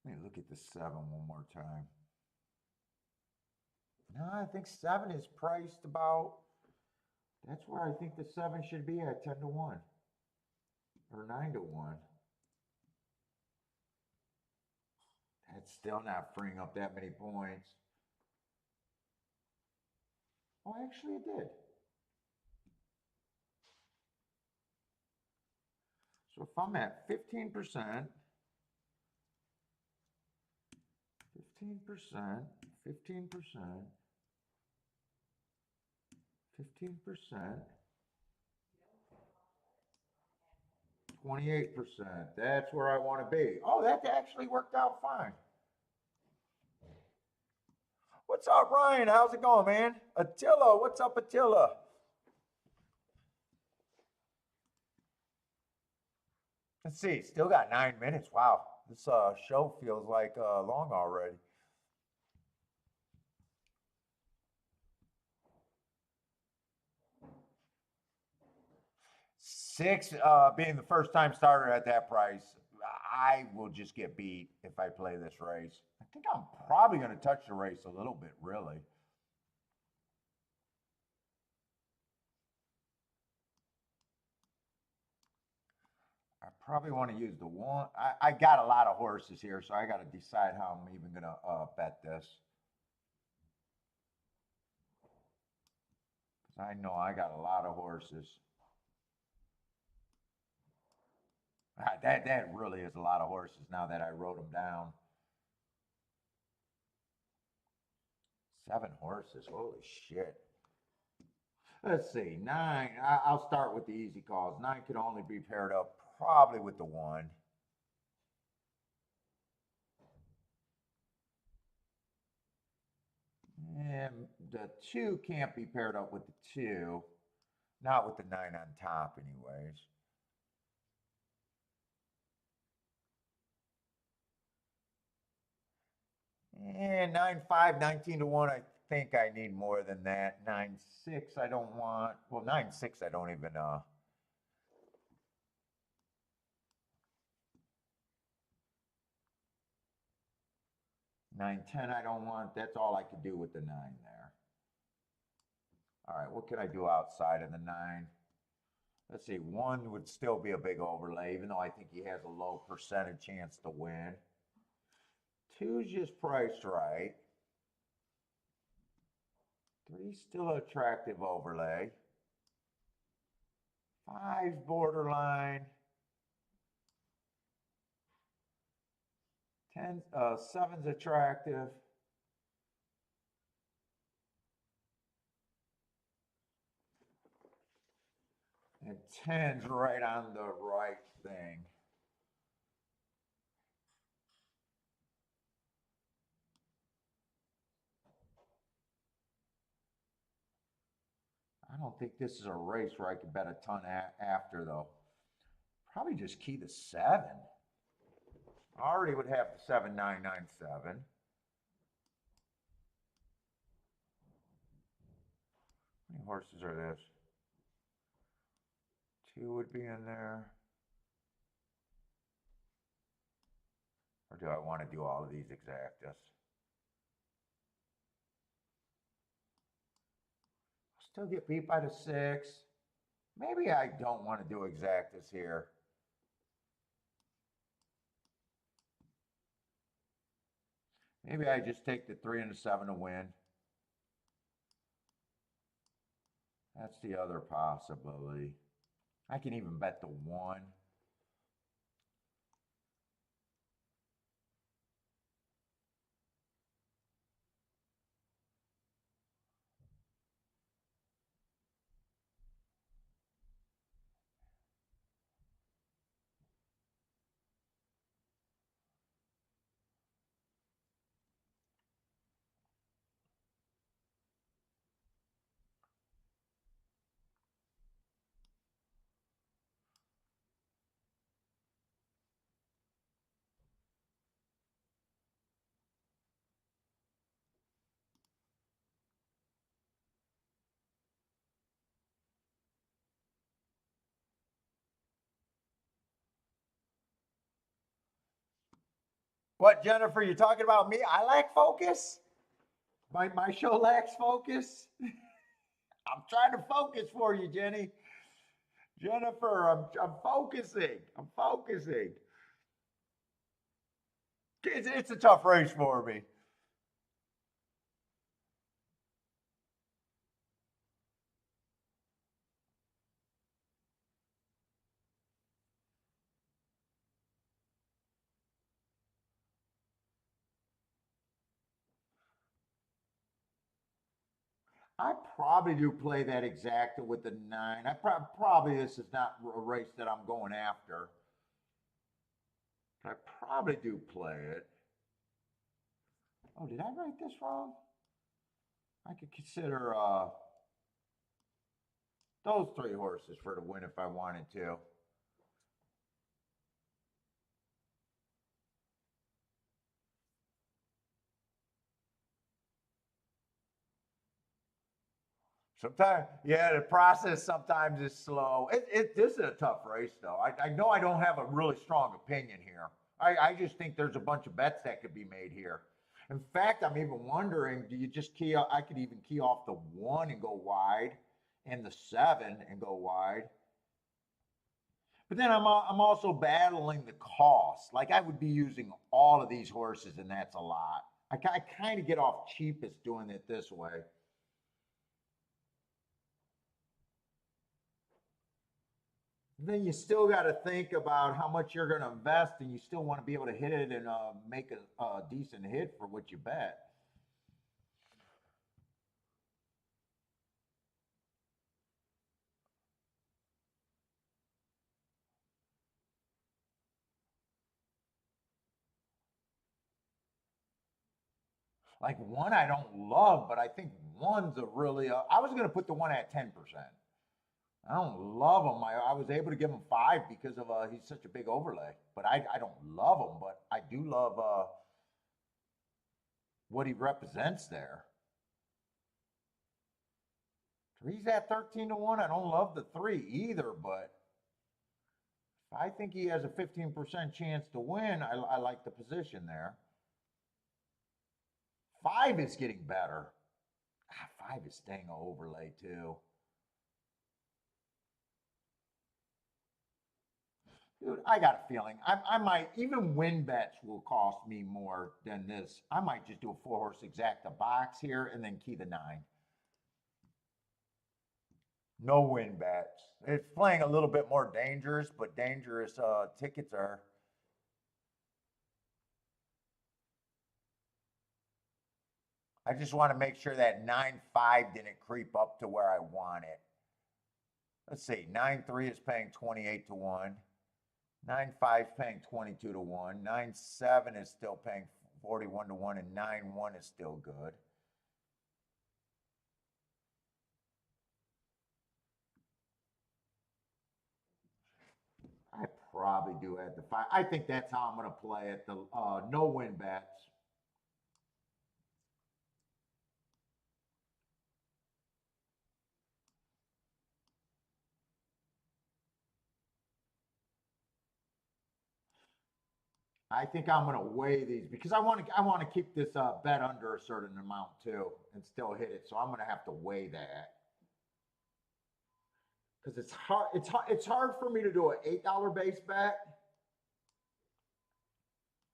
Let me look at the 7 one more time. No, I think 7 is priced about, that's where I think the 7 should be at 10 to 1 or 9 to 1. That's still not freeing up that many points. Oh, actually it did. So if I'm at 15%, 15%, 15%, 15%, 28%. That's where I want to be. Oh, that actually worked out fine. What's up, Ryan? How's it going, man? Attila, what's up, Attila? Let's see, still got 9 minutes. Wow, this show feels like long already. 6 being the first time starter at that price, I will just get beat if I play this race. I think I'm probably going to touch the race a little bit, really. I probably want to use the 1. I got a lot of horses here, so I got to decide how I'm even going to bet this. Because I know I got a lot of horses. That really is a lot of horses now that I wrote them down. 7 horses, holy shit. Let's see, 9, I'll start with the easy calls. 9 could only be paired up probably with the 1. And the 2 can't be paired up with the 2. Not with the 9 on top anyways. And 9-5, 19 to 1, I think I need more than that. 9-6, I don't want. Well, 9-6, I don't even. 9, 10, I don't want. That's all I could do with the 9 there. All right, what can I do outside of the 9? Let's see, 1 would still be a big overlay, even though I think he has a low percentage chance to win. 2's just priced right. 3's still an attractive overlay. 5's borderline. 7's attractive. And 10's right on the right thing. I don't think this is a race where I could bet a ton after, though. Probably just key the 7. I already would have the 7997. How many horses are this? 2 would be in there. Or do I want to do all of these exactas? Still get beat by the 6. Maybe I don't want to do exactas here. Maybe I just take the 3 and the 7 to win. That's the other possibility. I can even bet the 1. What, Jennifer, you talking about me? I lack focus? My show lacks focus? I'm trying to focus for you, Jenny. Jennifer, I'm focusing. I'm focusing. It's a tough race for me. I probably do play that exacta with the 9. Probably this is not a race that I'm going after. But I probably do play it. Oh, did I write this wrong? I could consider those 3 horses for the win if I wanted to. Sometimes, yeah, the process sometimes is slow. This is a tough race, though. I know I don't have a really strong opinion here. I just think there's a bunch of bets that could be made here. In fact, I'm even wondering, do you just key? I could even key off the 1 and go wide, and the 7 and go wide. But then I'm also battling the cost. Like I would be using all of these horses, and that's a lot. I kind of get off cheapest doing it this way. Then you still got to think about how much you're going to invest, and you still want to be able to hit it and make a decent hit for what you bet. Like 1, I don't love, but I think 1's a really. I was going to put the 1 at 10%. I don't love him. I was able to give him 5 because of he's such a big overlay. But I don't love him, but I do love what he represents there. 3's at 13 to 1. I don't love the 3 either, but I think he has a 15% chance to win. I like the position there. 5 is getting better. 5 is staying an overlay too. Dude, I got a feeling I might, even win bets will cost me more than this. I might just do a 4-horse exacta box here and then key the 9. No win bets. It's playing a little bit more dangerous, but dangerous tickets are. I just want to make sure that 9-5 didn't creep up to where I want it. Let's see, 9-3 is paying 28 to 1. 9-5 is paying 22 to 1. 9-7 is still paying 41 to 1, and 9-1 is still good. I probably do add the 5. I think that's how I'm going to play it. The no win bets. I think I'm going to weigh these because I want to keep this bet under a certain amount too and still hit it. So I'm going to have to weigh that because it's hard for me to do an $8 base bet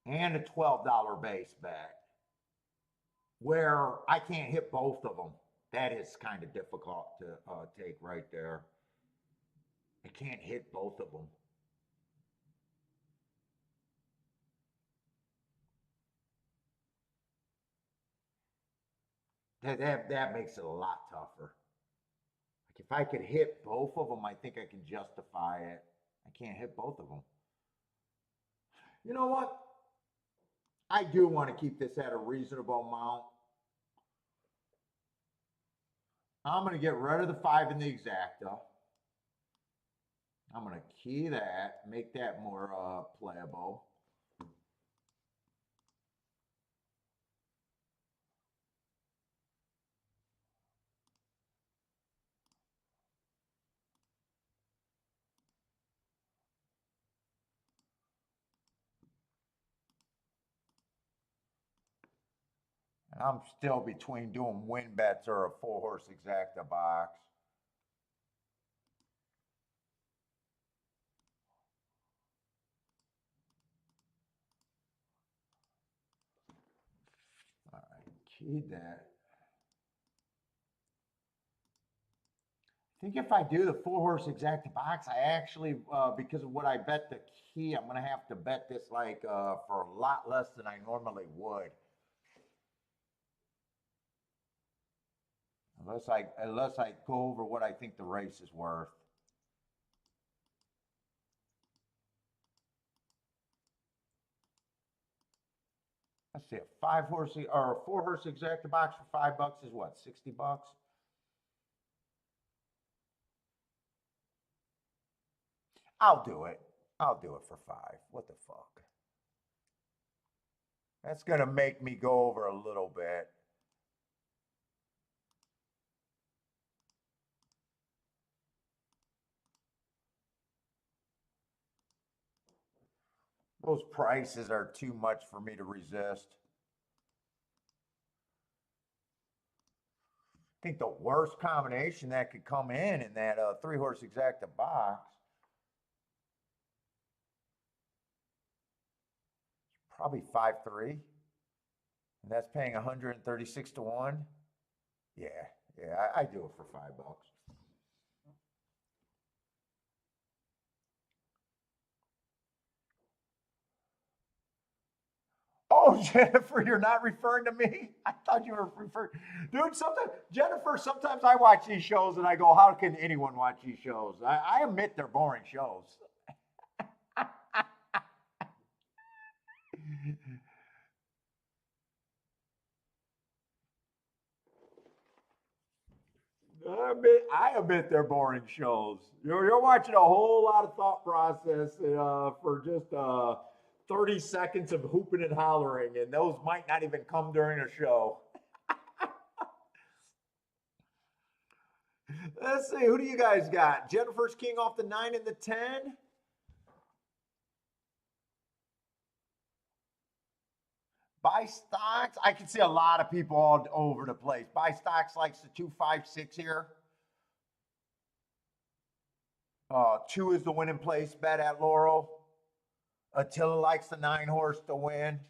and a $12 base bet where I can't hit both of them. That is kind of difficult to take right there. I can't hit both of them. That makes it a lot tougher. Like if I could hit both of them, I think I can justify it. I can't hit both of them. You know what? I do want to keep this at a reasonable amount. I'm going to get rid of the 5 in the exacta. I'm going to key that, make that more playable. And I'm still between doing win bets or a 4-horse exacta box. All right, keyed that. I think if I do the 4-horse exacta box, I actually, because of what I bet the key, I'm going to have to bet this like for a lot less than I normally would. Unless I go over what I think the race is worth. Let's see, a 5-horse or a 4-horse exacta box for $5 is what, 60 bucks? I'll do it. I'll do it for 5. What the fuck? That's gonna make me go over a little bit. Those prices are too much for me to resist. I think the worst combination that could come in that 3-horse exacta box probably 5-3, and that's paying 136 to 1. Yeah, I do it for $5. Oh, Jennifer, you're not referring to me? I thought you were referring. Dude, sometimes I watch these shows and I go, how can anyone watch these shows? I admit they're boring shows. I admit they're boring shows. You're watching a whole lot of thought process for just 30 seconds of hooping and hollering, and those might not even come during a show. Let's see, who do you guys got? Jennifer's king off the 9 and the 10. Buy stocks. I can see a lot of people all over the place. Buy stocks likes the 256 here. 2 is the winning place bet at Laurel. Attila likes the 9 horse to win.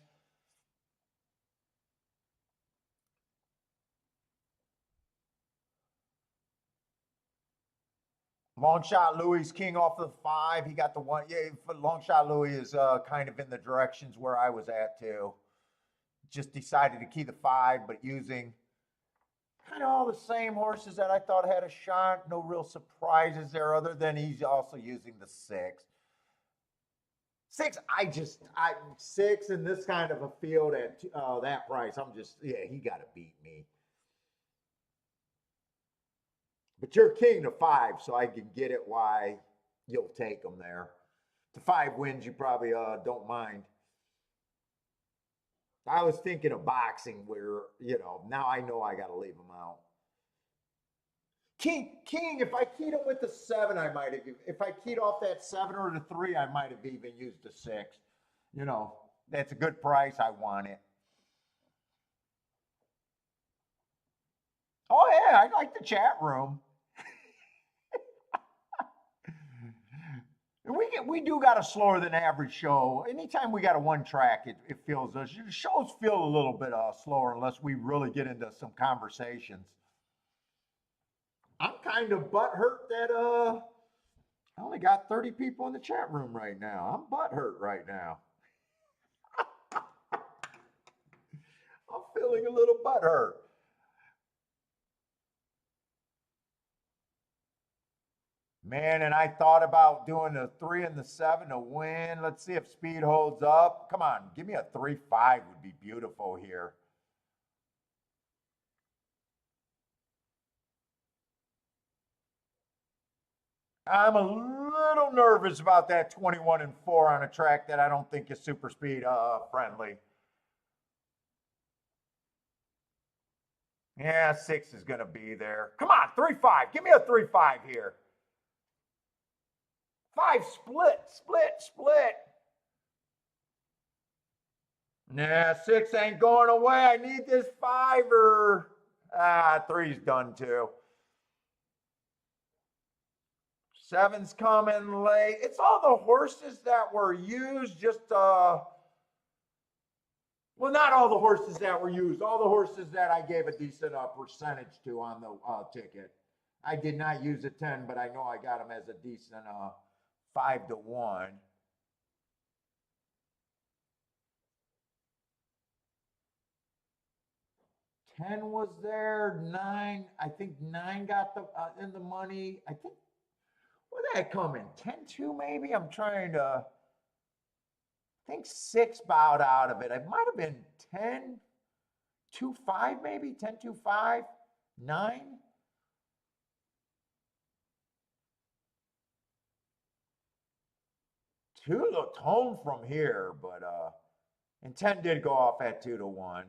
Long shot Louis king off the 5. He got the 1. Yeah, long shot Louis is kind of in the directions where I was at too. Just decided to key the 5, but using kind of all the same horses that I thought had a shot. No real surprises there, other than he's also using the 6. 6, I 6 in this kind of a field at that price. I'm just, yeah, he got to beat me. But you're king to 5, so I can get it why you'll take them there. To 5 wins, you probably don't mind. I was thinking of boxing where, now I know I got to leave them out. King, if I keyed him with the 7, I might have. If I keyed off that 7 or the 3, I might have even used the 6. That's a good price. I want it. Oh, yeah, I like the chat room. We do got a slower than average show. Anytime we got a 1 track, it feels the shows feel a little bit slower unless we really get into some conversations. I'm kind of butthurt that I only got 30 people in the chat room right now. I'm butthurt right now. I'm feeling a little butthurt. Man, and I thought about doing the 3 and the 7 to win. Let's see if speed holds up. Come on, give me a 3-5 would be beautiful here. I'm a little nervous about that 21 and 4 on a track that I don't think is super speed friendly. Yeah, 6 is going to be there. Come on, 3-5. Give me a 3-5 here. 5 split. Nah, 6 ain't going away. I need this 5-er. 3's done too. 7's coming late. It's all the horses that were used. Well, not all the horses that were used. All the horses that I gave a decent percentage to on the ticket. I did not use a 10, but I know I got them as a decent 5 to 1. 10 was there. 9, I think 9 got the in the money. I think, where did that come in? 10-2 maybe? I'm trying to, I think 6 bowed out of it. It might have been 10-2-5 maybe? 10-2-5? 9? Two looked home from here, but and 10 did go off at 2 to 1.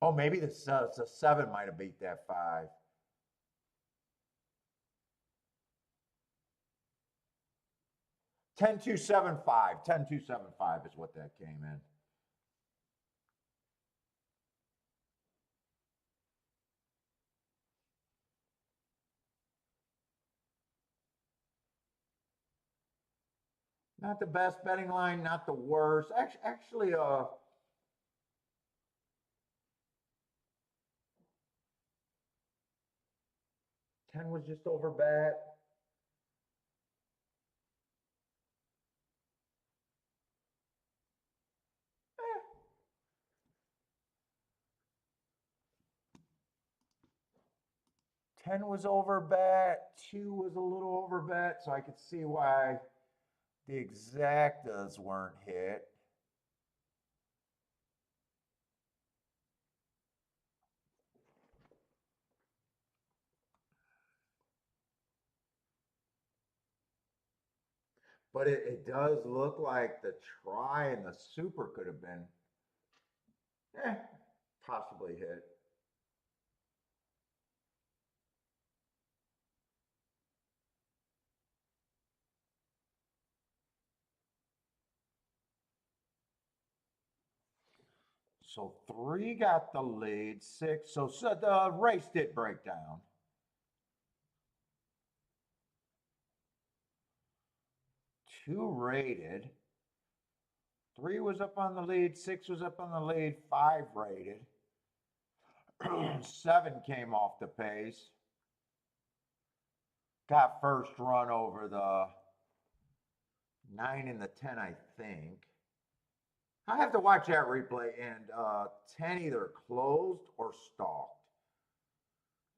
Oh, maybe the 7 might have beat that 5. Ten two seven five. 10-2-7-5 is what that came in. Not the best betting line, not the worst. Actually, 10 was just over bet. Eh. 10 was over bet. 2 was a little over bet, so I could see why the exactas weren't hit. But it does look like the try and the super could have been possibly hit. So 3 got the lead, 6. So the race did break down. Two rated. 3 was up on the lead, 6 was up on the lead, 5 rated. 7 came off the pace. Got first run over the 9 and the 10, I think. I have to watch that replay, and 10 either closed or stalked.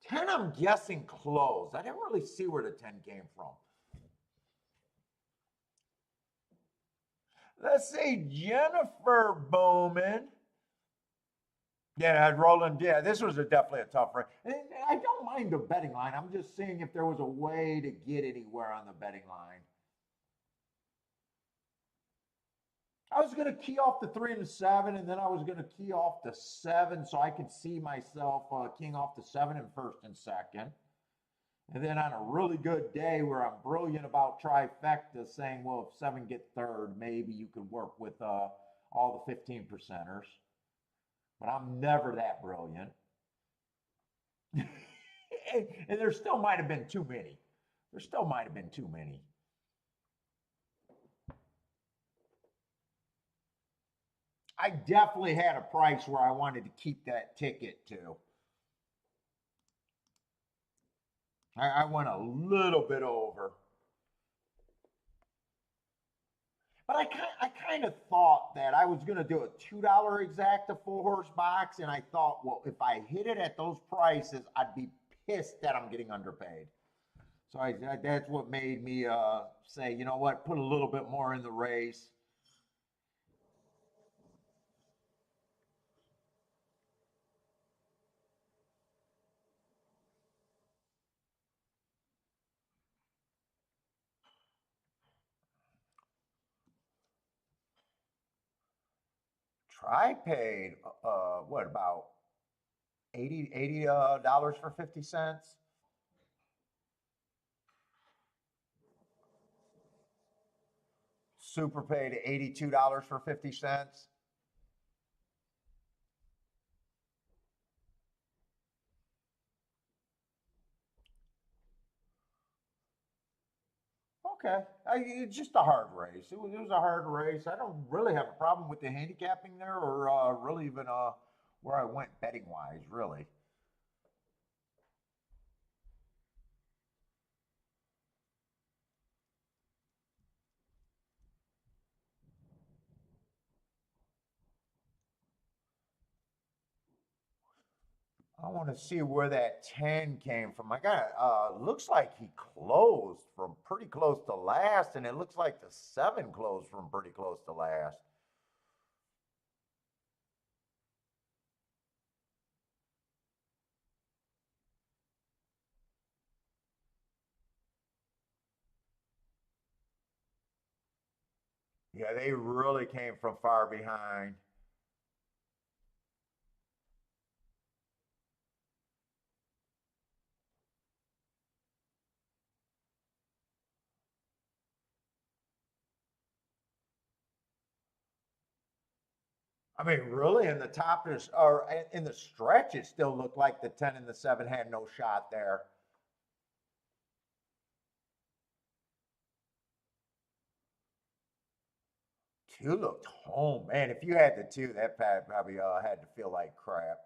10, I'm guessing closed. I didn't really see where the 10 came from. Let's see, Jennifer Bowman. Yeah, Roland, yeah, this was definitely a tough race. And I don't mind the betting line. I'm just seeing if there was a way to get anywhere on the betting line. I was going to key off the 3 and the 7, and then I was going to key off the 7 so I could see myself keying off the 7 in first and second. And then on a really good day where I'm brilliant about trifecta, saying, well, if 7 get third, maybe you could work with all the 15 percenters. But I'm never that brilliant. and there still might have been too many. There still might have been too many. I definitely had a price where I wanted to keep that ticket to. I went a little bit over. But I kind of thought that I was going to do a $2 exacta 4-horse box, and I thought, well, if I hit it at those prices, I'd be pissed that I'm getting underpaid. So that's what made me say, you know what, put a little bit more in the race. Try paid, what, about $80 for 50 cents? Super paid $82 for 50 cents. Okay, it's just a hard race. It was a hard race. I don't really have a problem with the handicapping there, or really even where I went betting wise, really. I want to see where that 10 came from. I got looks like he closed from pretty close to last, and it looks like the 7 closed from pretty close to last. Yeah, they really came from far behind. I mean, really, in the top is, or in the stretch, it still looked like the 10 and the 7 had no shot there. 2 looked home. Man, if you had the 2, that pad probably had to feel like crap.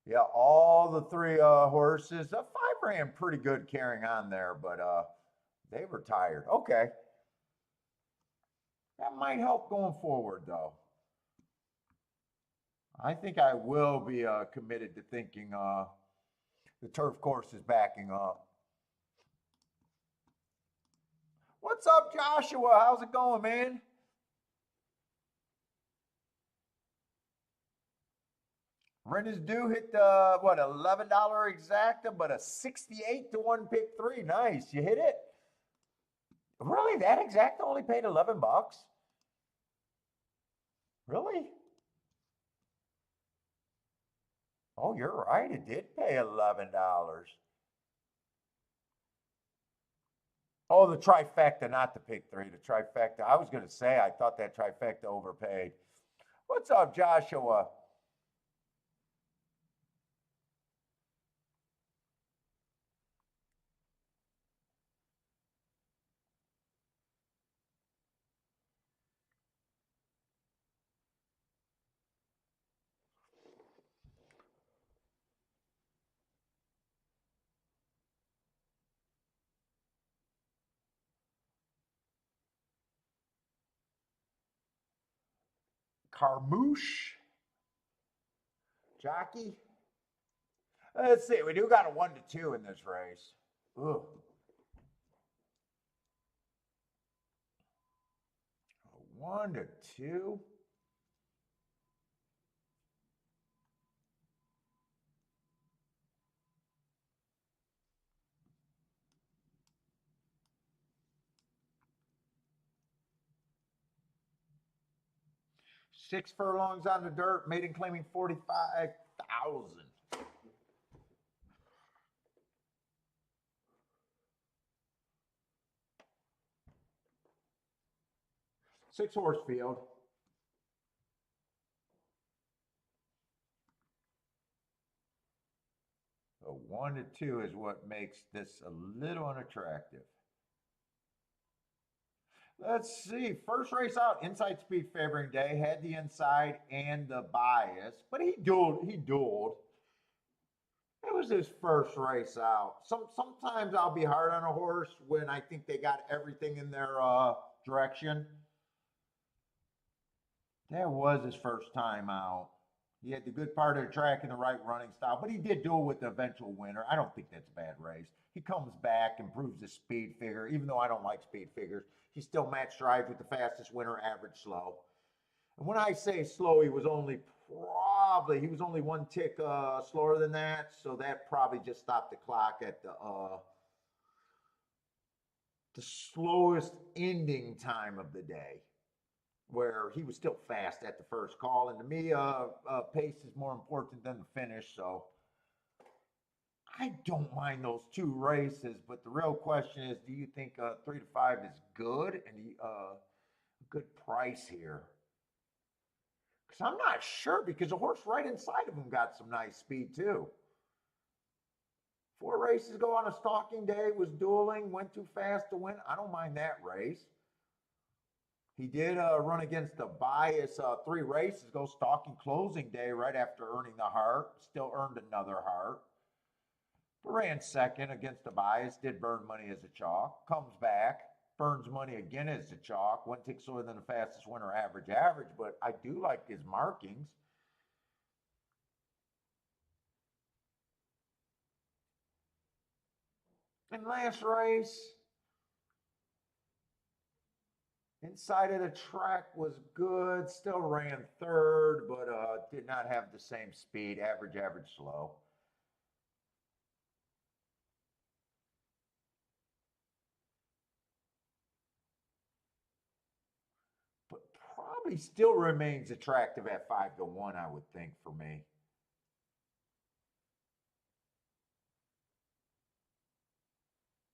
Yeah, all the 3 horses. The 5 ran pretty good carrying on there, but they were tired. Okay. That might help going forward, though. I think I will be committed to thinking the turf course is backing up. What's up, Joshua? How's it going, man? Rent is due hit the what, $11 exacta, but a 68 to 1 pick 3. Nice. You hit it? Really? That exacta only paid 11 bucks? Really? Oh, you're right. It did pay $11. Oh, the trifecta, not the pick three, the trifecta. I was going to say, I thought that trifecta overpaid. What's up, Joshua? Carmouche? Jockey? Let's see. We do got a 1-2 in this race. Ugh. 1-2. Six furlongs on the dirt, maiden claiming 45,000. Six horse field. A 1-2 is what makes this a little unattractive. Let's see. First race out, inside speed favoring day, had the inside and the bias, but he dueled. He dueled. It was his first race out. Sometimes I'll be hard on a horse when I think they got everything in their direction. That was his first time out. He had the good part of the track and the right running style, but he did duel with the eventual winner. I don't think that's a bad race. He comes back, improves his speed figure, even though I don't like speed figures. He still matched drives with the fastest winner, average slow. And when I say slow, he was only one tick slower than that, so that probably just stopped the clock at the slowest ending time of the day, where he was still fast at the first call. And to me, pace is more important than the finish. So I don't mind those two races, but the real question is, do you think 3-5 is good and a good price here? Because I'm not sure, because the horse right inside of him got some nice speed too. 4 races ago on a stalking day, was dueling, went too fast to win. I don't mind that race. He did run against the bias 3 races ago, stalking closing day right after earning the heart. Still earned another heart. But ran second against the bias, did burn money as a chalk. Comes back, burns money again as a chalk. 1 tick slower than the fastest winner, average, but I do like his markings. And last race, inside of the track was good, still ran third, but did not have the same speed, average, slow. But probably still remains attractive at 5-1, I would think, for me.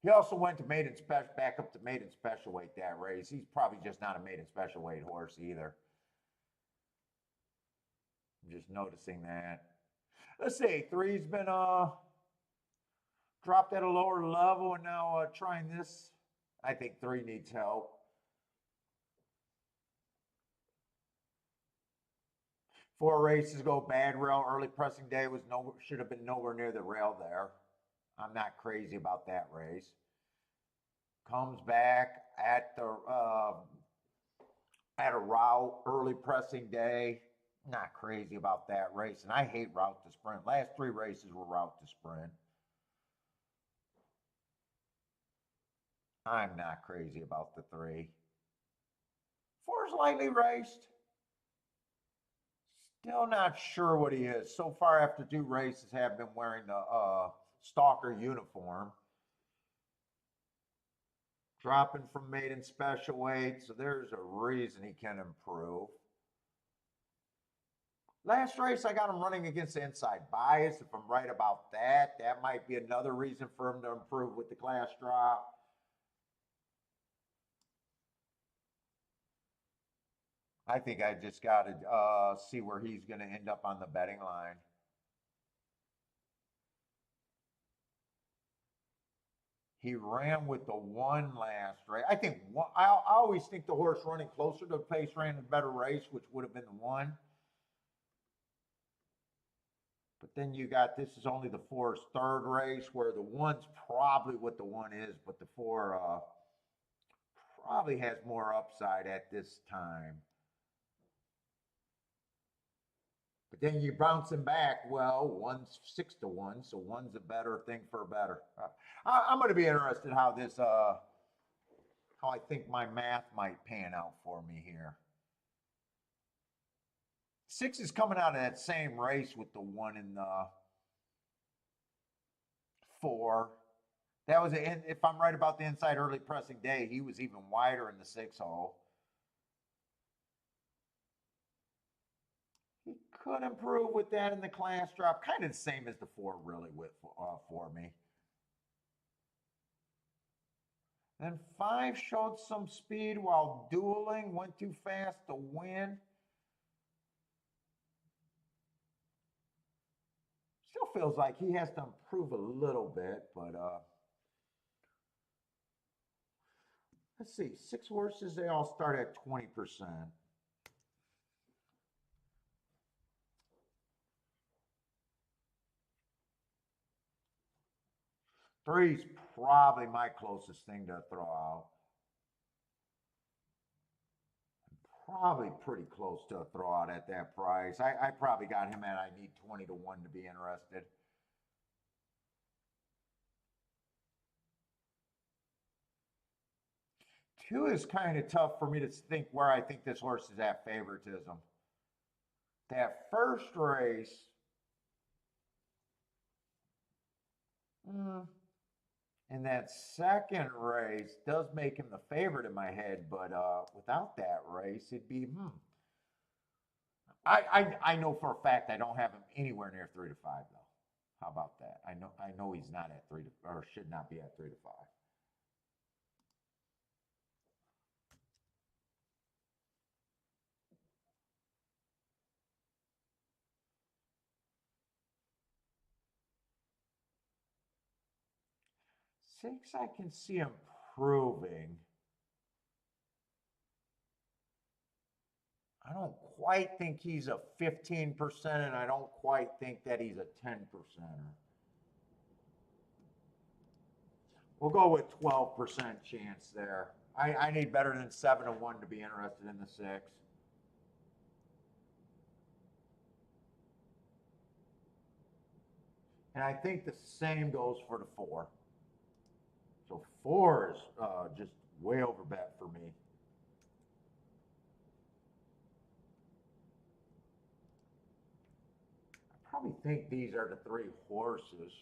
He also went to maiden special, back up to maiden special weight that race. He's probably just not a maiden special weight horse either. I'm just noticing that. Let's see, three's been dropped at a lower level and now trying this. I think 3 needs help. 4 races ago, bad rail, early pressing day was should have been nowhere near the rail there. I'm not crazy about that race. Comes back at a route, early pressing day. Not crazy about that race, and I hate route to sprint. Last 3 races were route to sprint. I'm not crazy about the 3. 4 is lightly raced. Still not sure what he is. So far after 2 races, have been wearing the stalker uniform. Dropping from maiden special weight, so there's a reason he can improve. Last race, I got him running against the inside bias. If I'm right about that, that might be another reason for him to improve with the class drop. I think I just got to see where he's going to end up on the betting line. He ran with the 1 last race. I think I always think the horse running closer to the pace ran a better race, which would have been the 1. But then you got, this is only the 4's 3rd race, where the 1's probably what the 1 is, but the 4 probably has more upside at this time. But then you bounce him back. Well, 1's 6 to 1, so 1's a better thing for a better. I'm going to be interested how this, how I think my math might pan out for me here. 6 is coming out of that same race with the 1 and the 4. That was, if I'm right about the inside early pressing day, he was even wider in the 6 hole. He could improve with that in the class drop. Kind of the same as the 4 really with for me. Then 5 showed some speed while dueling, went too fast to win. Still feels like he has to improve a little bit, but let's see, 6 horses, they all start at 20%. 3's probably my closest thing to throw out. Probably pretty close to a throw out at that price. I probably got him at, I need 20 to 1 to be interested. Two is kind of tough for me to think where I think this horse is at favoritism. That first race, and that second race does make him the favorite in my head, but without that race, it'd be, I know for a fact I don't have him anywhere near 3 to 5 though. How about that? I know he's not at 3 to, or should not be at 3 to 5. Six, I can see improving. I don't quite think he's a 15%, and I don't quite think that he's a 10%er. We'll go with 12% chance there. I need better than 7 to 1 to be interested in the 6. And I think the same goes for the 4. So 4 is just way over bet for me. I probably think these are the 3 horses.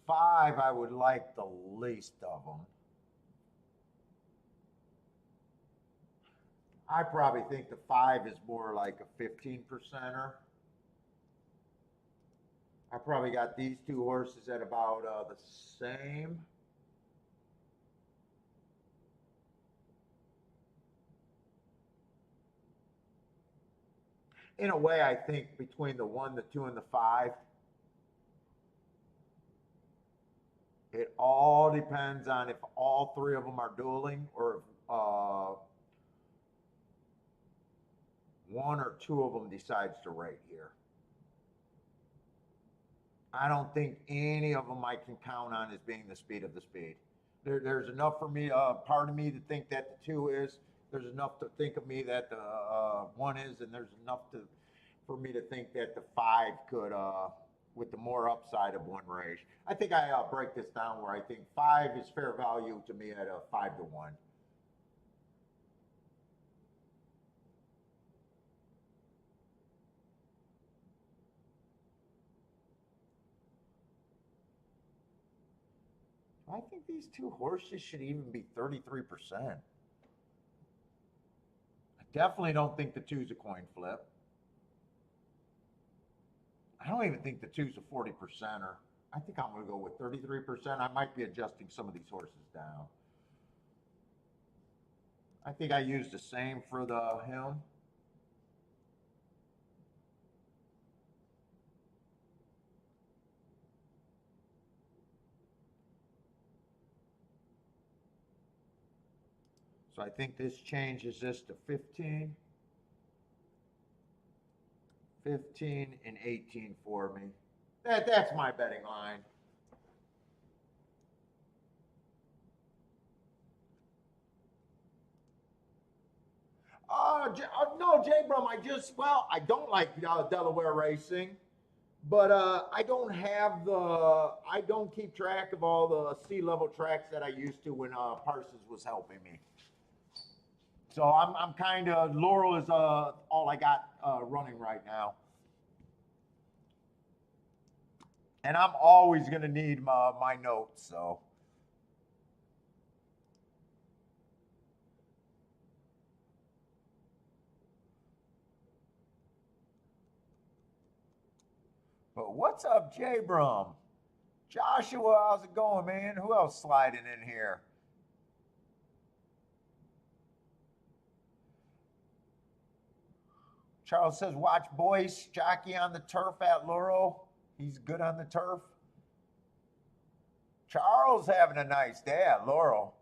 Five, I would like the least of them. I probably think the 5 is more like a 15%er. I probably got these 2 horses at about the same. In a way, I think between the 1, the 2, and the 5, it all depends on if all 3 of them are dueling, or if 1 or 2 of them decides to rate here. I don't think any of them I can count on as being the speed of the speed. There's enough for me, part of me to think that the 2 is. There's enough to think of me that the 1 is, and there's enough for me to think that the 5 could, with the more upside of 1 race. I think I break this down where I think 5 is fair value to me at a 5 to 1. I think these 2 horses should even be 33%. Definitely don't think the two's a coin flip. I don't even think the two's a 40%er. I think I'm going to go with 33%. I might be adjusting some of these horses down. I think I used the same for the him. So I think this changes this to 15. 15 and 18 for me. That's my betting line. No, J Brum, I don't like Delaware racing, but I don't keep track of all the sea-level tracks that I used to when Parsons was helping me. So I'm kind of, Laurel is all I got running right now. And I'm always going to need my notes, so. But what's up, J Brum? Joshua, how's it going, man? Who else sliding in here? Charles says, watch Boyce jockey on the turf at Laurel. He's good on the turf. Charles having a nice day at Laurel.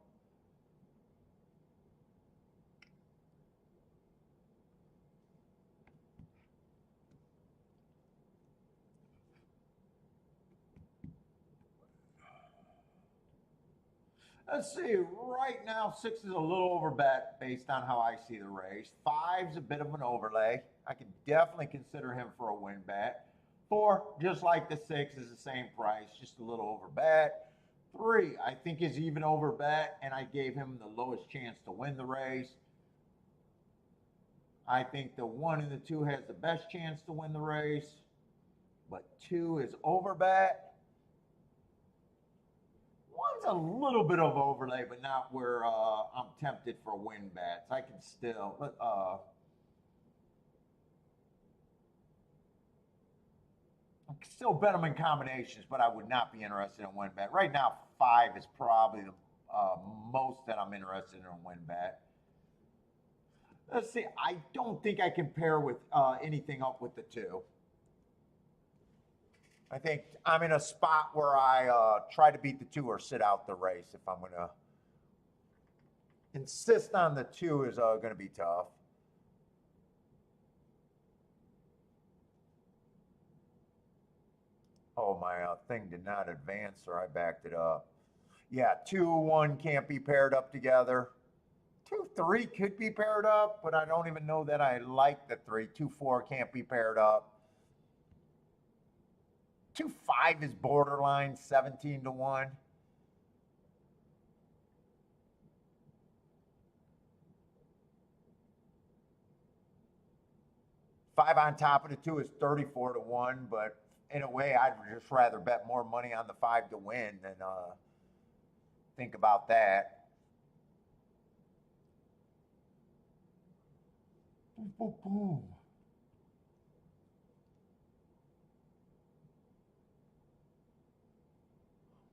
Let's see, right now, 6 is a little over bet based on how I see the race. 5's a bit of an overlay. I could definitely consider him for a win bet. 4, just like the 6, is the same price, just a little over bet. 3, I think is even over bet, and I gave him the lowest chance to win the race. I think the 1 and the 2 has the best chance to win the race, but 2 is over bet. 1's a little bit of overlay, but not where I'm tempted for win bets. I can still, I can still bet them in combinations, but I would not be interested in win bet. Right now, 5 is probably the most that I'm interested in a win bet. Let's see. I don't think I can pair with anything up with the 2. I think I'm in a spot where I try to beat the 2 or sit out the race if I'm going to insist on the 2 is going to be tough. Oh, my thing did not advance, or I backed it up. Yeah, 2, 1 can't be paired up together. 2, 3 could be paired up, but I don't even know that I like the 3. 2, 4 can't be paired up. 2, 5 is borderline 17 to 1. Five on top of the 2 is 34 to 1, but in a way, I'd just rather bet more money on the 5 to win than think about that. Boom, boom, boom.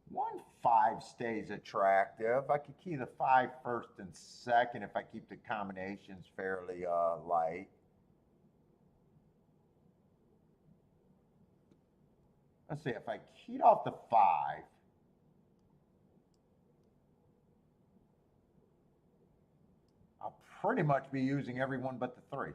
1, 5 stays attractive. I could key the 5 first and second if I keep the combinations fairly light. Let's see, if I keyed off the 5, I'll pretty much be using every one but the 3.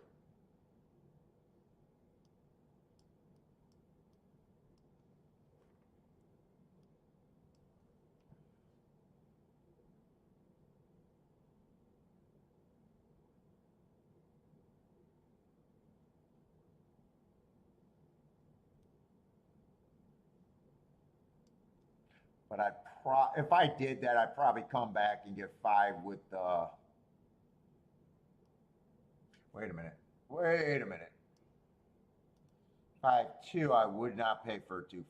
But if I did that, I'd probably come back and get 5 with the. Wait a minute. 5-2, I would not pay for a 2-5.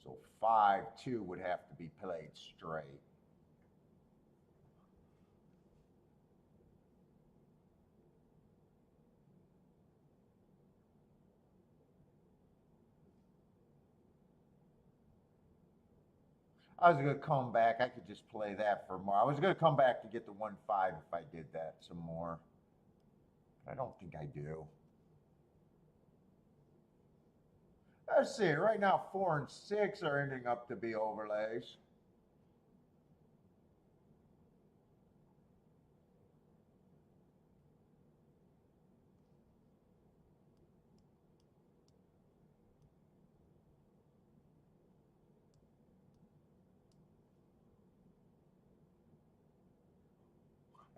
So 5-2 would have to be played straight. I was going to come back. I could just play that for more. I was going to come back to get the 1-5 if I did that some more. I don't think I do. Let's see. Right now, 4 and 6 are ending up to be overlays.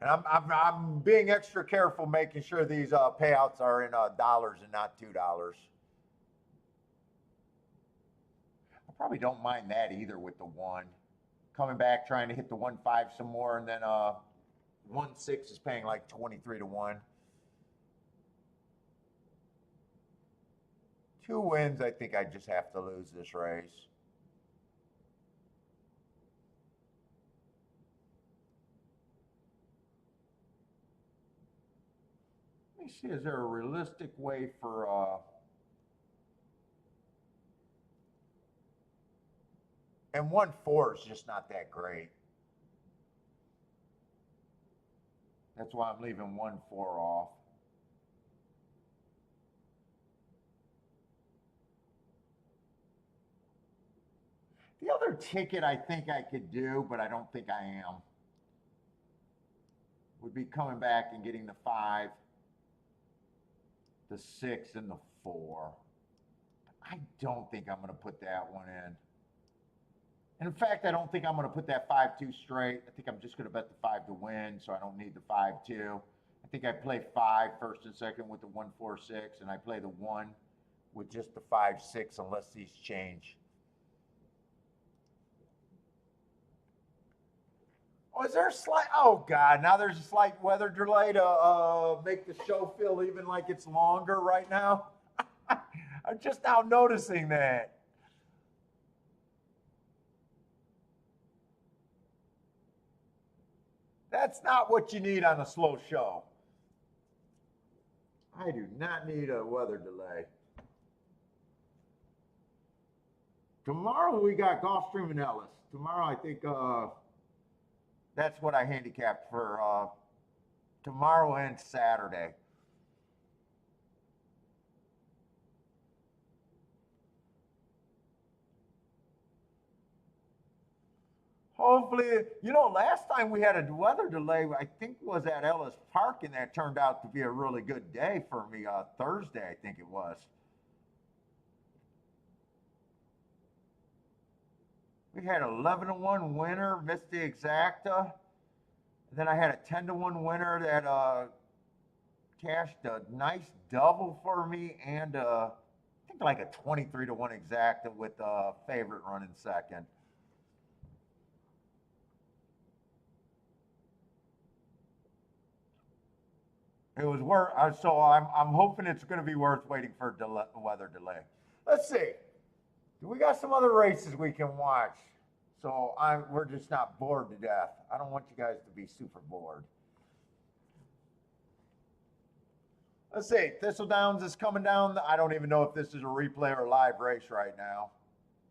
And I'm being extra careful making sure these payouts are in dollars and not $2. I probably don't mind that either with the 1. Coming back, trying to hit the 1-5 some more, and then 1-6 is paying like 23 to 1. 2 wins, I think I just have to lose this race. Let me see, is there a realistic way for and 1-4 is just not that great. That's why I'm leaving 1-4 off. The other ticket I think I could do, but I don't think I am, would be coming back and getting the 5, the 6, and the 4. I don't think I'm going to put that one in. And in fact, I don't think I'm going to put that 5-2 straight. I think I'm just going to bet the 5 to win, so I don't need the 5-2. I think I play 5 first and second with the 1-4-6, and I play the 1 with just the 5-6 unless these change. Oh, is there a slight? Oh God! Now there's a slight weather delay to make the show feel even like it's longer right now. I'm just now noticing that. That's not what you need on a slow show. I do not need a weather delay. Tomorrow we got Gulfstream and Ellis. Tomorrow I think that's what I handicapped for tomorrow and Saturday. Hopefully, last time we had a weather delay, I think was at Ellis Park, and that turned out to be a really good day for me. Thursday, I think it was. We had 11 to 1 winner, missed the exacta. Then I had a 10 to 1 winner that cashed a nice double for me, and I think like a 23 to 1 exacta with a favorite running second. It was worth. So I'm hoping it's going to be worth waiting for a weather delay. Let's see. We got some other races we can watch. So we're just not bored to death. I don't want you guys to be super bored. Let's see. Thistledowns is coming down. I don't even know if this is a replay or a live race right now,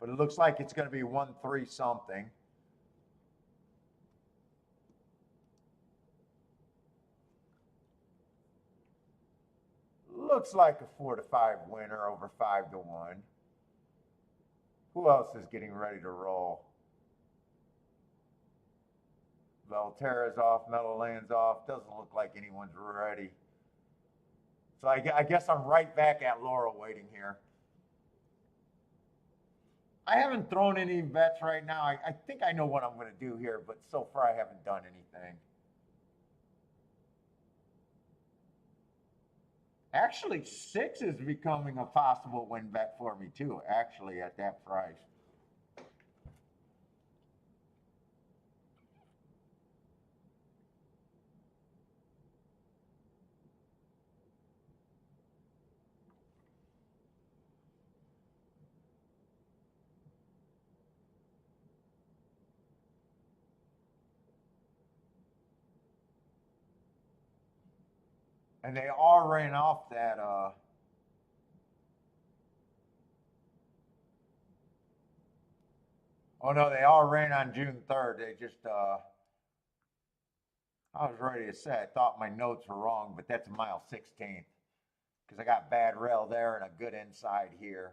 but it looks like it's going to be 1-3 something. Looks like a 4 to 5 winner over 5 to 1. Who else is getting ready to roll? Valterra's off, Meadowland's off. Doesn't look like anyone's ready. So I guess I'm right back at Laurel waiting here. I haven't thrown any bets right now. I think I know what I'm going to do here, but so far I haven't done anything. Actually, 6 is becoming a possible win bet for me too, actually, at that price. And they all ran off that Oh no, they all ran on June 3rd. They just I was ready to say I thought my notes were wrong, but that's mile 16th because I got bad rail there and a good inside here.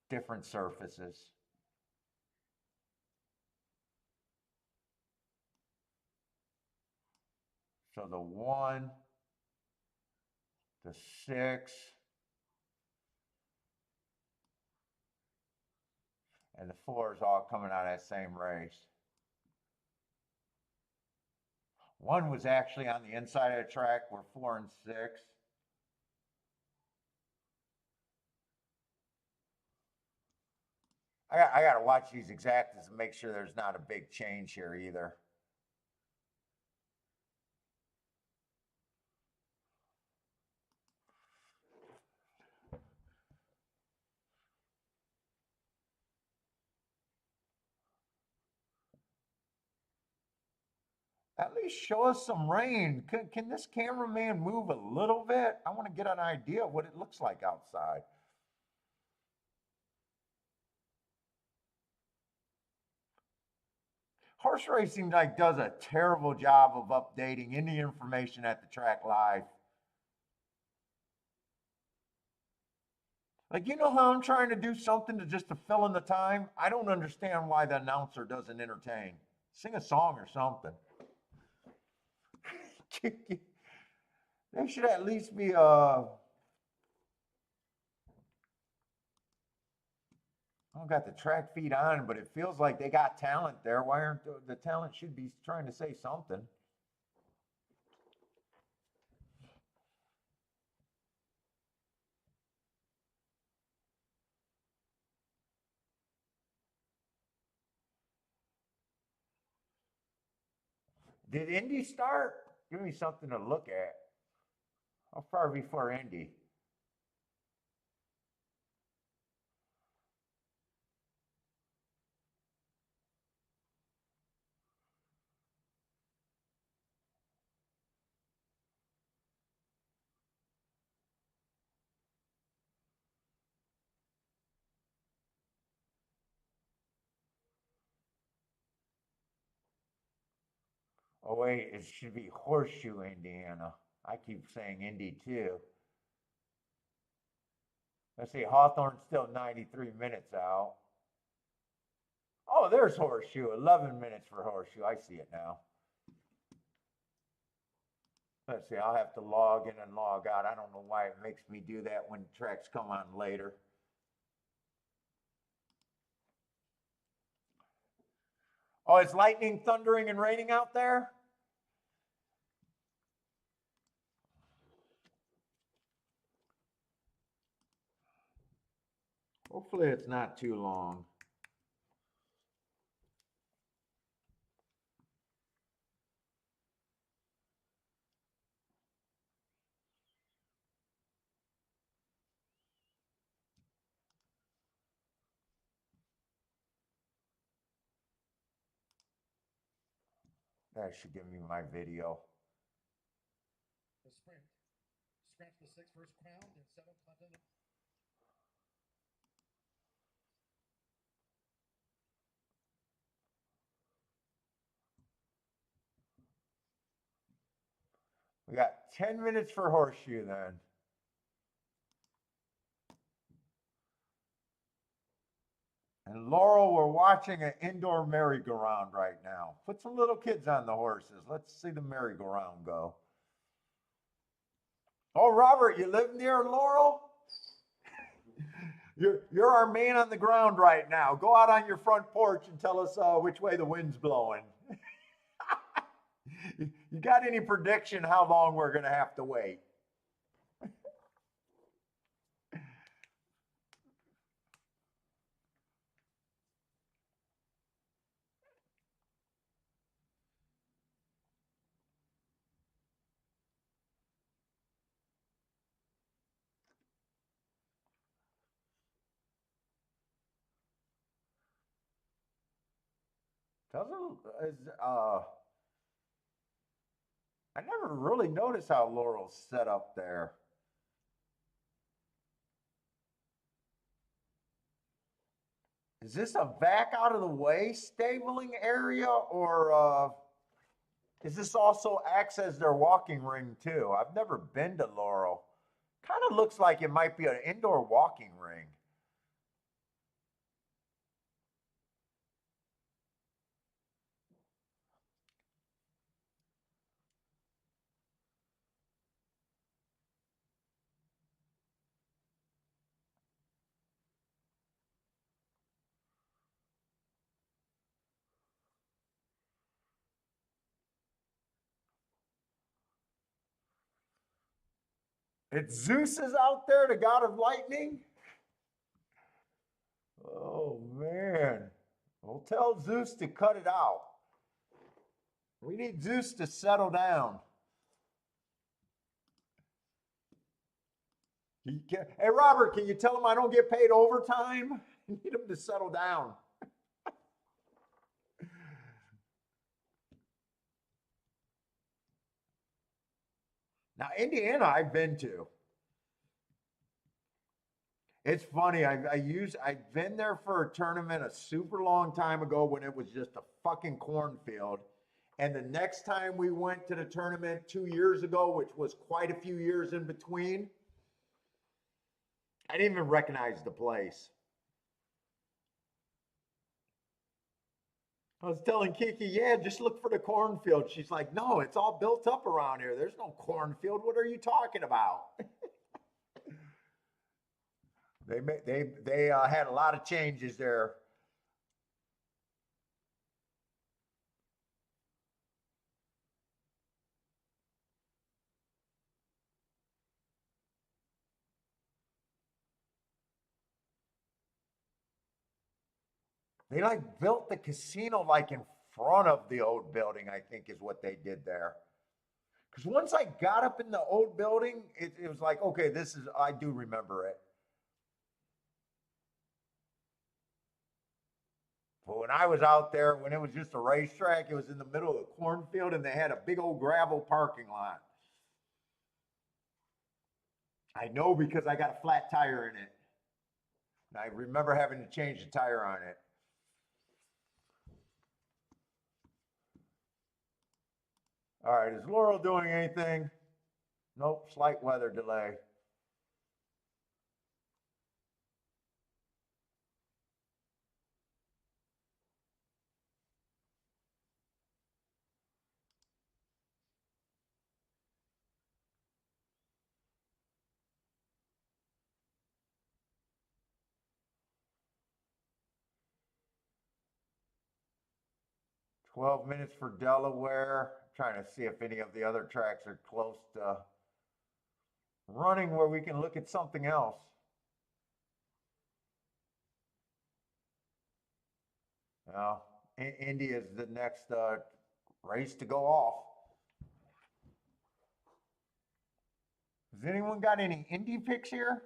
Different surfaces. So the 1, the 6, and the 4 is all coming out of that same race. 1 was actually on the inside of the track where 4 and 6. I got to watch these exactas and make sure there's not a big change here either. At least show us some rain. Can this cameraman move a little bit? I want to get an idea of what it looks like outside. Horse racing like does a terrible job of updating any information at the track live. Like, you know how I'm trying to do something to just to fill in the time? I don't understand why the announcer doesn't entertain. Sing a song or something. They should at least be I don't got the track feed on, but it feels like they got talent there. Why aren't the talent should be trying to say something? Did Indy start? Give me something to look at. How far before Indy? Oh wait, it should be Horseshoe, Indiana. I keep saying Indy too. Let's see, Hawthorne's still 93 minutes out. Oh, there's Horseshoe. 11 minutes for Horseshoe. I see it now. Let's see, I'll have to log in and log out. I don't know why it makes me do that when tracks come on later. Oh, it's lightning, thundering, and raining out there? Hopefully it's not too long. That should give me my video. The sprint. Scratch the 6 first crown, then 7 continental. We got 10 minutes for Horseshoe then. And Laurel, we're watching an indoor merry-go-round right now. Put some little kids on the horses. Let's see the merry-go-round go. Oh, Robert, you live near Laurel? You're our man on the ground right now. Go out on your front porch and tell us which way the wind's blowing. You got any prediction how long we're going to have to wait? Doesn't I never really noticed how Laurel's set up there. Is this a back out of the way stabling area, or is this also acts as their walking ring too? I've never been to Laurel. Kind of looks like it might be an indoor walking ring. It's Zeus is out there, the god of lightning. Oh man. Well, tell Zeus to cut it out. We need Zeus to settle down. Hey, Robert, can you tell him I don't get paid overtime? I need him to settle down. Now, Indiana, I've been to. It's funny. I've been there for a tournament a super long time ago when it was just a fucking cornfield. And the next time we went to the tournament 2 years ago, which was quite a few years in between, I didn't even recognize the place. I was telling Kiki, yeah, just look for the cornfield. She's like, no, it's all built up around here. There's no cornfield. What are you talking about? They had a lot of changes there. They like built the casino like in front of the old building, I think is what they did there. Because once I got up in the old building, it was like, okay, I do remember it. But when I was out there, when it was just a racetrack, it was in the middle of the cornfield and they had a big old gravel parking lot. I know because I got a flat tire in it. And I remember having to change the tire on it. All right, is Laurel doing anything? Nope, slight weather delay. $12 for Delaware. I'm trying to see if any of the other tracks are close to running where we can look at something else. Well, Indy is the next race to go off. Has anyone got any Indy picks here?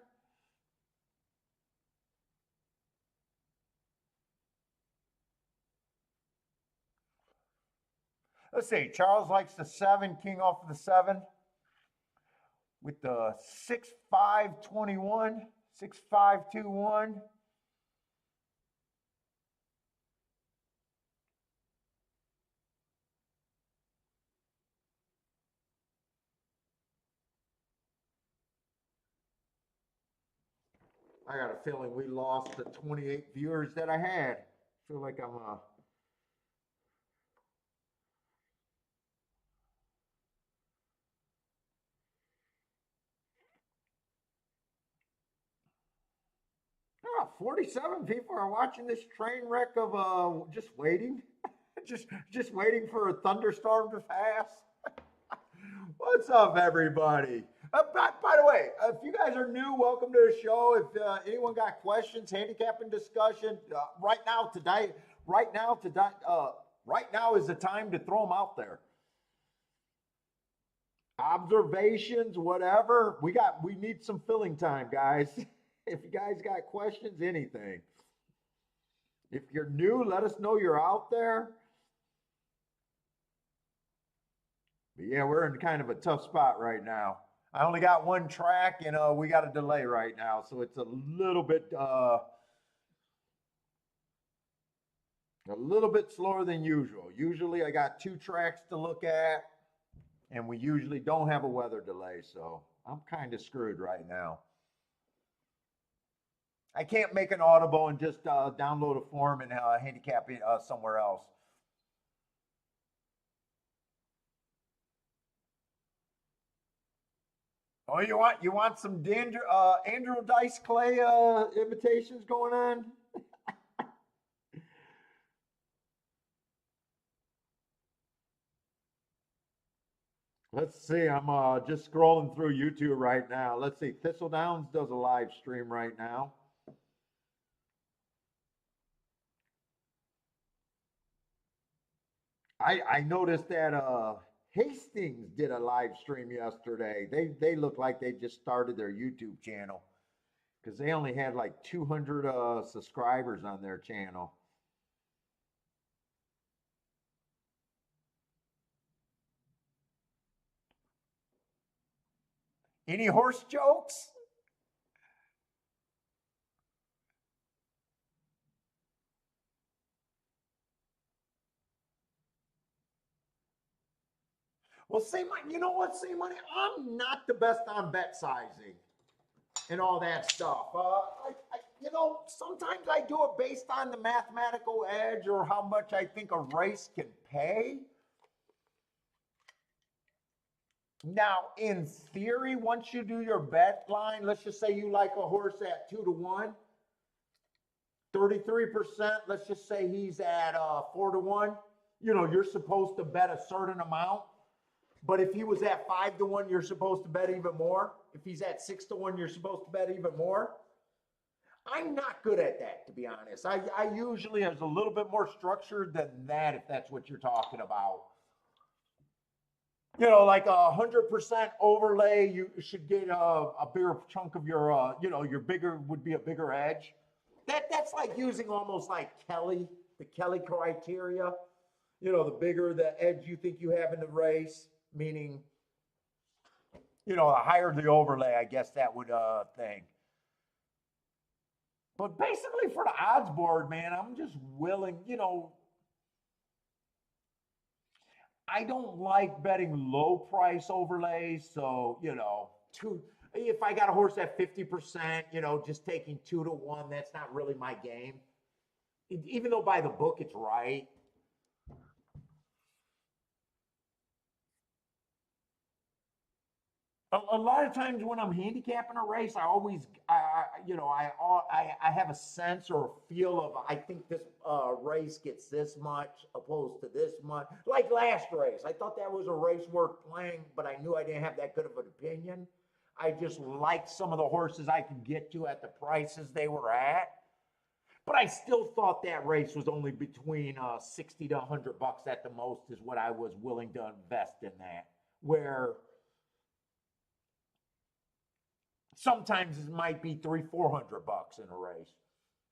Let's see. Charles likes the 7, king off of the 7 with the 6-5-21, 6-5-2-1. I got a feeling we lost the 28 viewers that I had. I feel like I'm oh, 47 people are watching this train wreck of just waiting. just waiting for a thunderstorm to pass. What's up, everybody? By the way, if you guys are new, welcome to the show. If anyone got questions, handicapping discussion, right now is the time to throw them out there. Observations, whatever. We need some filling time, guys. If you guys got questions, anything. If you're new, let us know you're out there. But yeah, we're in kind of a tough spot right now. I only got one track and we got a delay right now. So it's a little bit, A little bit slower than usual. Usually I got 2 tracks to look at, and we usually don't have a weather delay, so I'm kind of screwed right now. I can't make an audible and just download a form and handicap it somewhere else. Oh, you want some Andrew Dice Clay imitations going on? Let's see. I'm just scrolling through YouTube right now. Let's see. Thistledowns does a live stream right now. I noticed that Hastings did a live stream yesterday. They look like they just started their YouTube channel because they only had like 200 subscribers on their channel. Any horse jokes? Well, say money. You know what? Say money. I'm not the best on bet sizing and all that stuff. Sometimes I do it based on the mathematical edge or how much I think a race can pay. Now, in theory, once you do your bet line, let's just say you like a horse at 2-1, 33%, let's just say he's at 4-1. You're supposed to bet a certain amount. But if he was at 5-1, you're supposed to bet even more. If he's at 6-1, you're supposed to bet even more. I'm not good at that, to be honest. I usually is a little bit more structured than that, if that's what you're talking about. Like 100% overlay, you should get a bigger chunk of your, your bigger would be a bigger edge. That's like using almost like the Kelly criteria. The bigger the edge you think you have in the race, meaning, the higher the overlay, I guess that would thing. But basically for the odds board, man, I'm just willing, I don't like betting low price overlays. So, if I got a horse at 50%, just taking 2-1, that's not really my game. Even though by the book it's right. A lot of times when I'm handicapping a race, I always, I have a sense or a feel of, I think this race gets this much opposed to this much. Like last race, I thought that was a race worth playing, but I knew I didn't have that good of an opinion. I just liked some of the horses I could get to at the prices they were at. But I still thought that race was only between 60 to $100 at the most is what I was willing to invest in that. Where sometimes it might be $300-400 in a race.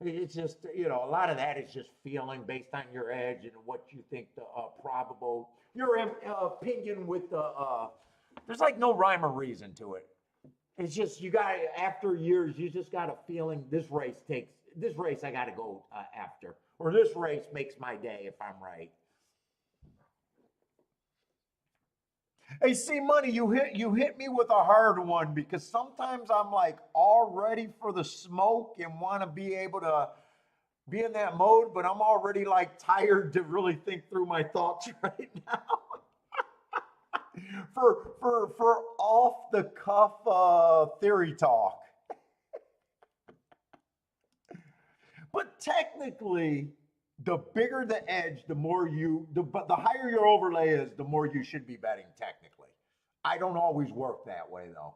It's just, a lot of that is just feeling based on your edge and what you think the probable, your opinion with the, there's like no rhyme or reason to it. It's just, you got, after years, you just got a feeling this race I got to go after, or this race makes my day if I'm right. Hey, see, money, you hit me with a hard one because sometimes I'm like all ready for the smoke and want to be able to be in that mode, but I'm already like tired to really think through my thoughts right now. for off the cuff theory talk. But technically, the bigger the edge, the higher your overlay is, the more you should be betting technically. I don't always work that way though.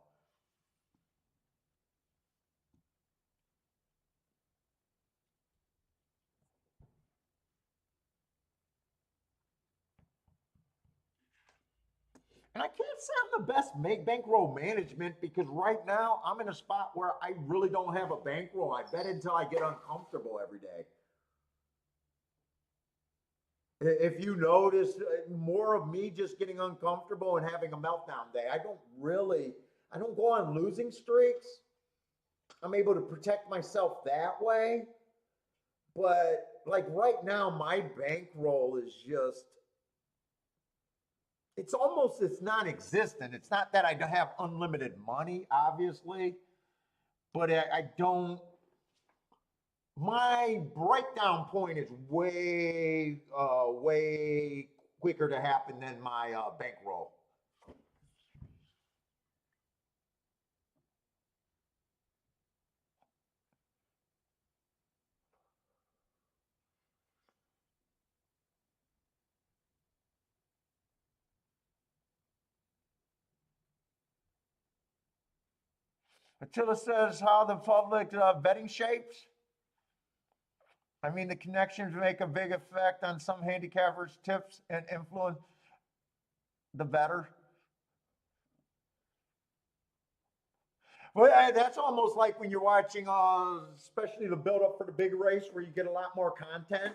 And I can't say I'm the best bankroll management because right now I'm in a spot where I really don't have a bankroll. I bet until I get uncomfortable every day. If you notice more of me just getting uncomfortable and having a meltdown day, I don't go on losing streaks. I'm able to protect myself that way. But like right now, my bankroll is just, it's non-existent. It's not that I don't have unlimited money, obviously, but I don't, my breakdown point is way quicker to happen than my bankroll. Attila says how the public betting shapes. I mean, the connections make a big effect on some handicappers' tips and influence the better. Well, that's almost like when you're watching, especially the build up for the big race, where you get a lot more content.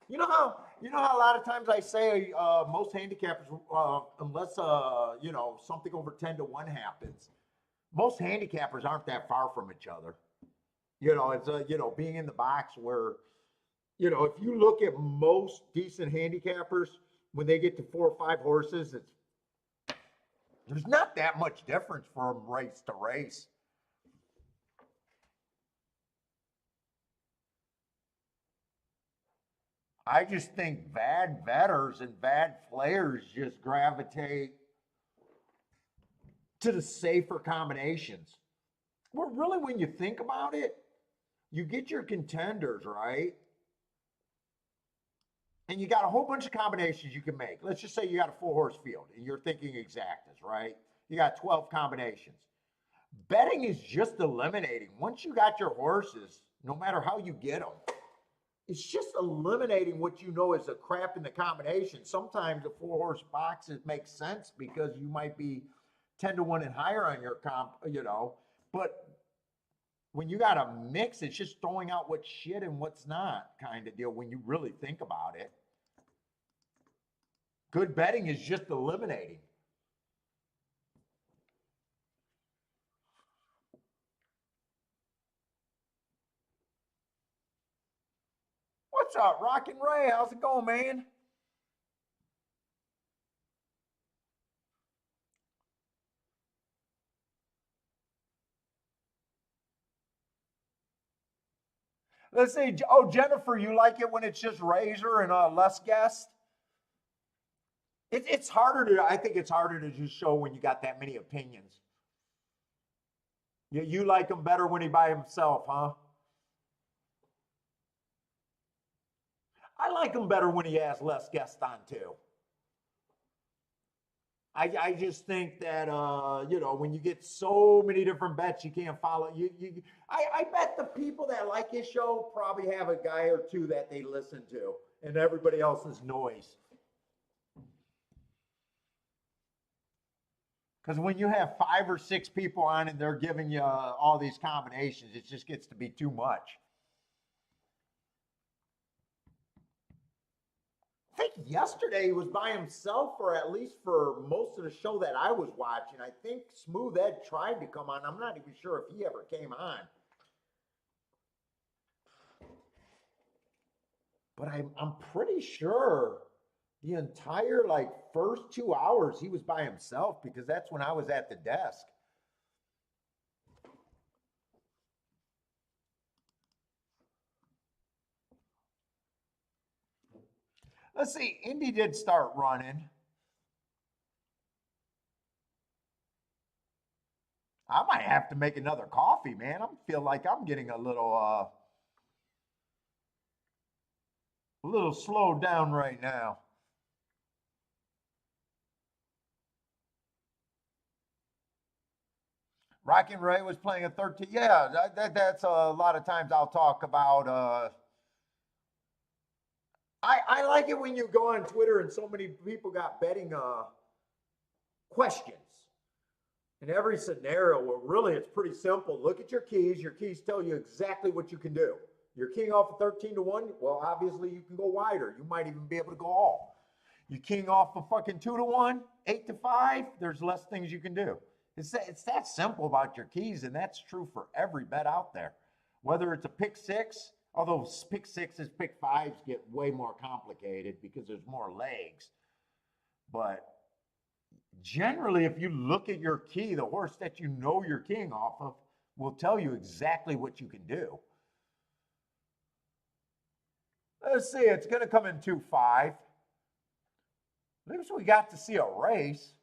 You know how a lot of times I say most handicappers, unless something over 10-1 happens, most handicappers aren't that far from each other. It's being in the box where, if you look at most decent handicappers, when they get to 4 or 5 horses, there's not that much difference from race to race. I just think bad bettors and bad players just gravitate to the safer combinations. Well, really, when you think about it, you get your contenders, right? And you got a whole bunch of combinations you can make. Let's just say you got a 4-horse field and you're thinking exactas, right? You got 12 combinations. Betting is just eliminating. Once you got your horses, no matter how you get them, it's just eliminating what you know is a crap in the combination. Sometimes a 4-horse box makes sense because you might be 10-1 and higher on your comp, but when you got a mix, it's just throwing out what's shit and what's not kind of deal when you really think about it. Good betting is just eliminating. What's up, Rockin' Ray? How's it going, man? Let's see. Oh, Jennifer, you like it when it's just razor and less guest? It's harder to. I think it's harder to just show when you got that many opinions. You like him better when he by himself, huh? I like him better when he has less guests on too. I just think that when you get so many different bets, you can't follow. I bet the people that like his show probably have a guy or two that they listen to, and everybody else is noise. Because when you have 5 or 6 people on and they're giving you all these combinations, it just gets to be too much. I think yesterday he was by himself, or at least for most of the show that I was watching. I think Smooth Ed tried to come on. I'm not even sure if he ever came on. But I'm pretty sure the entire first 2 hours he was by himself, because that's when I was at the desk. Let's see, Indy did start running. I might have to make another coffee, man. I feel like I'm getting a little slowed down right now. Rockin' Ray was playing a 13. Yeah, that's a lot of times I'll talk about. I like it when you go on Twitter and so many people got betting questions in every scenario. Where really it's pretty simple. Look at your keys. Your keys tell you exactly what you can do. You're king off of 13-1. Well, obviously you can go wider. You might even be able to go all. You king off of fucking 2-1, 8-5. There's less things you can do. It's that simple about your keys, and that's true for every bet out there. Whether it's a pick 6, Although pick sixes, pick fives get way more complicated because there's more legs. But generally, if you look at your key, the horse that you know you're keying off of will tell you exactly what you can do. Let's see, it's going to come in 2-5. At least we got to see a race.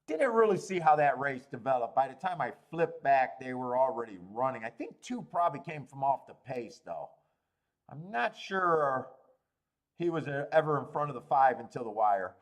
Didn't really see how that race developed. By the time I flipped back, they were already running. I think 2 probably came from off the pace, though. I'm not sure he was ever in front of the 5 until the wire.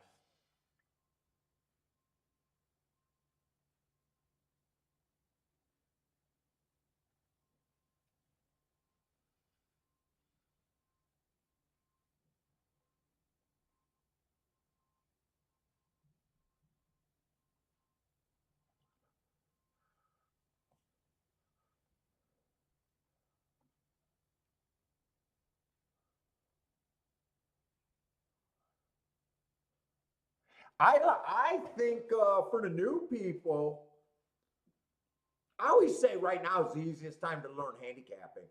I think for the new people, I always say right now is the easiest time to learn handicapping.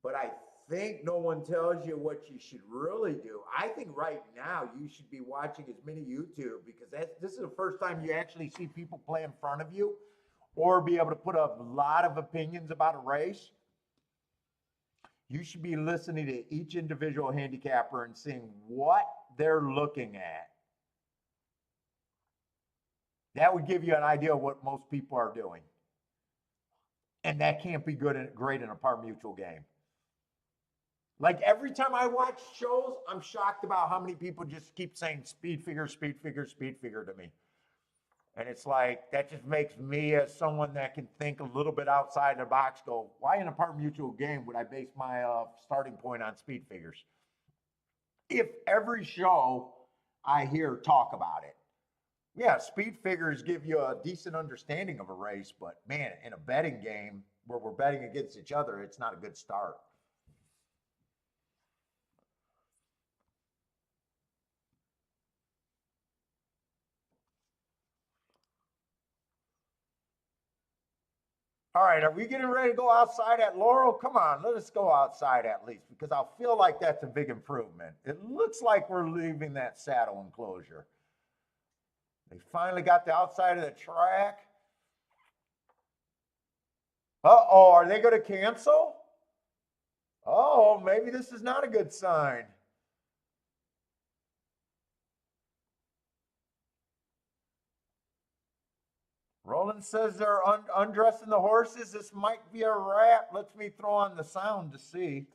But I think no one tells you what you should really do. I think right now you should be watching as many YouTube because this is the first time you actually see people play in front of you or be able to put a lot of opinions about a race. You should be listening to each individual handicapper and seeing what they're looking at. That would give you an idea of what most people are doing. And that can't be great in a par mutual game. Like every time I watch shows, I'm shocked about how many people just keep saying speed figure, speed figure, speed figure to me. And it's like, that just makes me as someone that can think a little bit outside the box go, why in a par mutual game would I base my starting point on speed figures? If every show I hear talk about it. Yeah, speed figures give you a decent understanding of a race, but man, in a betting game where we're betting against each other, it's not a good start. All right, are we getting ready to go outside at Laurel? Come on, let us go outside at least because I feel like that's a big improvement. It looks like we're leaving that saddle enclosure. They finally got the outside of the track. Uh-oh, are they going to cancel? Oh, maybe this is not a good sign. Roland says they're undressing the horses. This might be a wrap. Let me throw on the sound to see.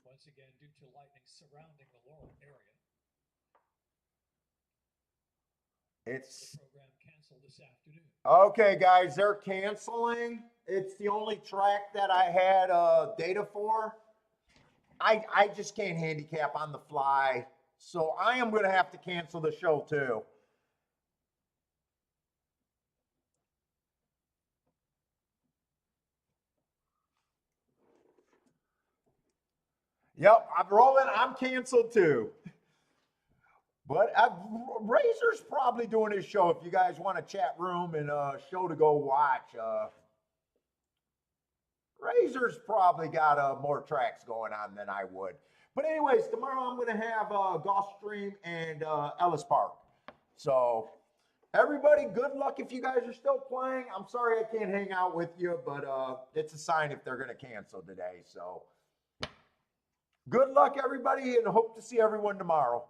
Once again, due to lightning surrounding the Laurel area, It's the program canceled this afternoon. okay, guys. They're canceling. It's the only track that I had data for. I just can't handicap on the fly, so I am going to have to cancel the show too. Yep, I'm rolling. I'm canceled too. But Razor's probably doing his show. If you guys want a chat room and a show to go watch, Razor's probably got more tracks going on than I would. But anyways, tomorrow I'm going to have Gulfstream and Ellis Park. So everybody, good luck if you guys are still playing. I'm sorry I can't hang out with you, but it's a sign if they're going to cancel today. So good luck, everybody, and hope to see everyone tomorrow.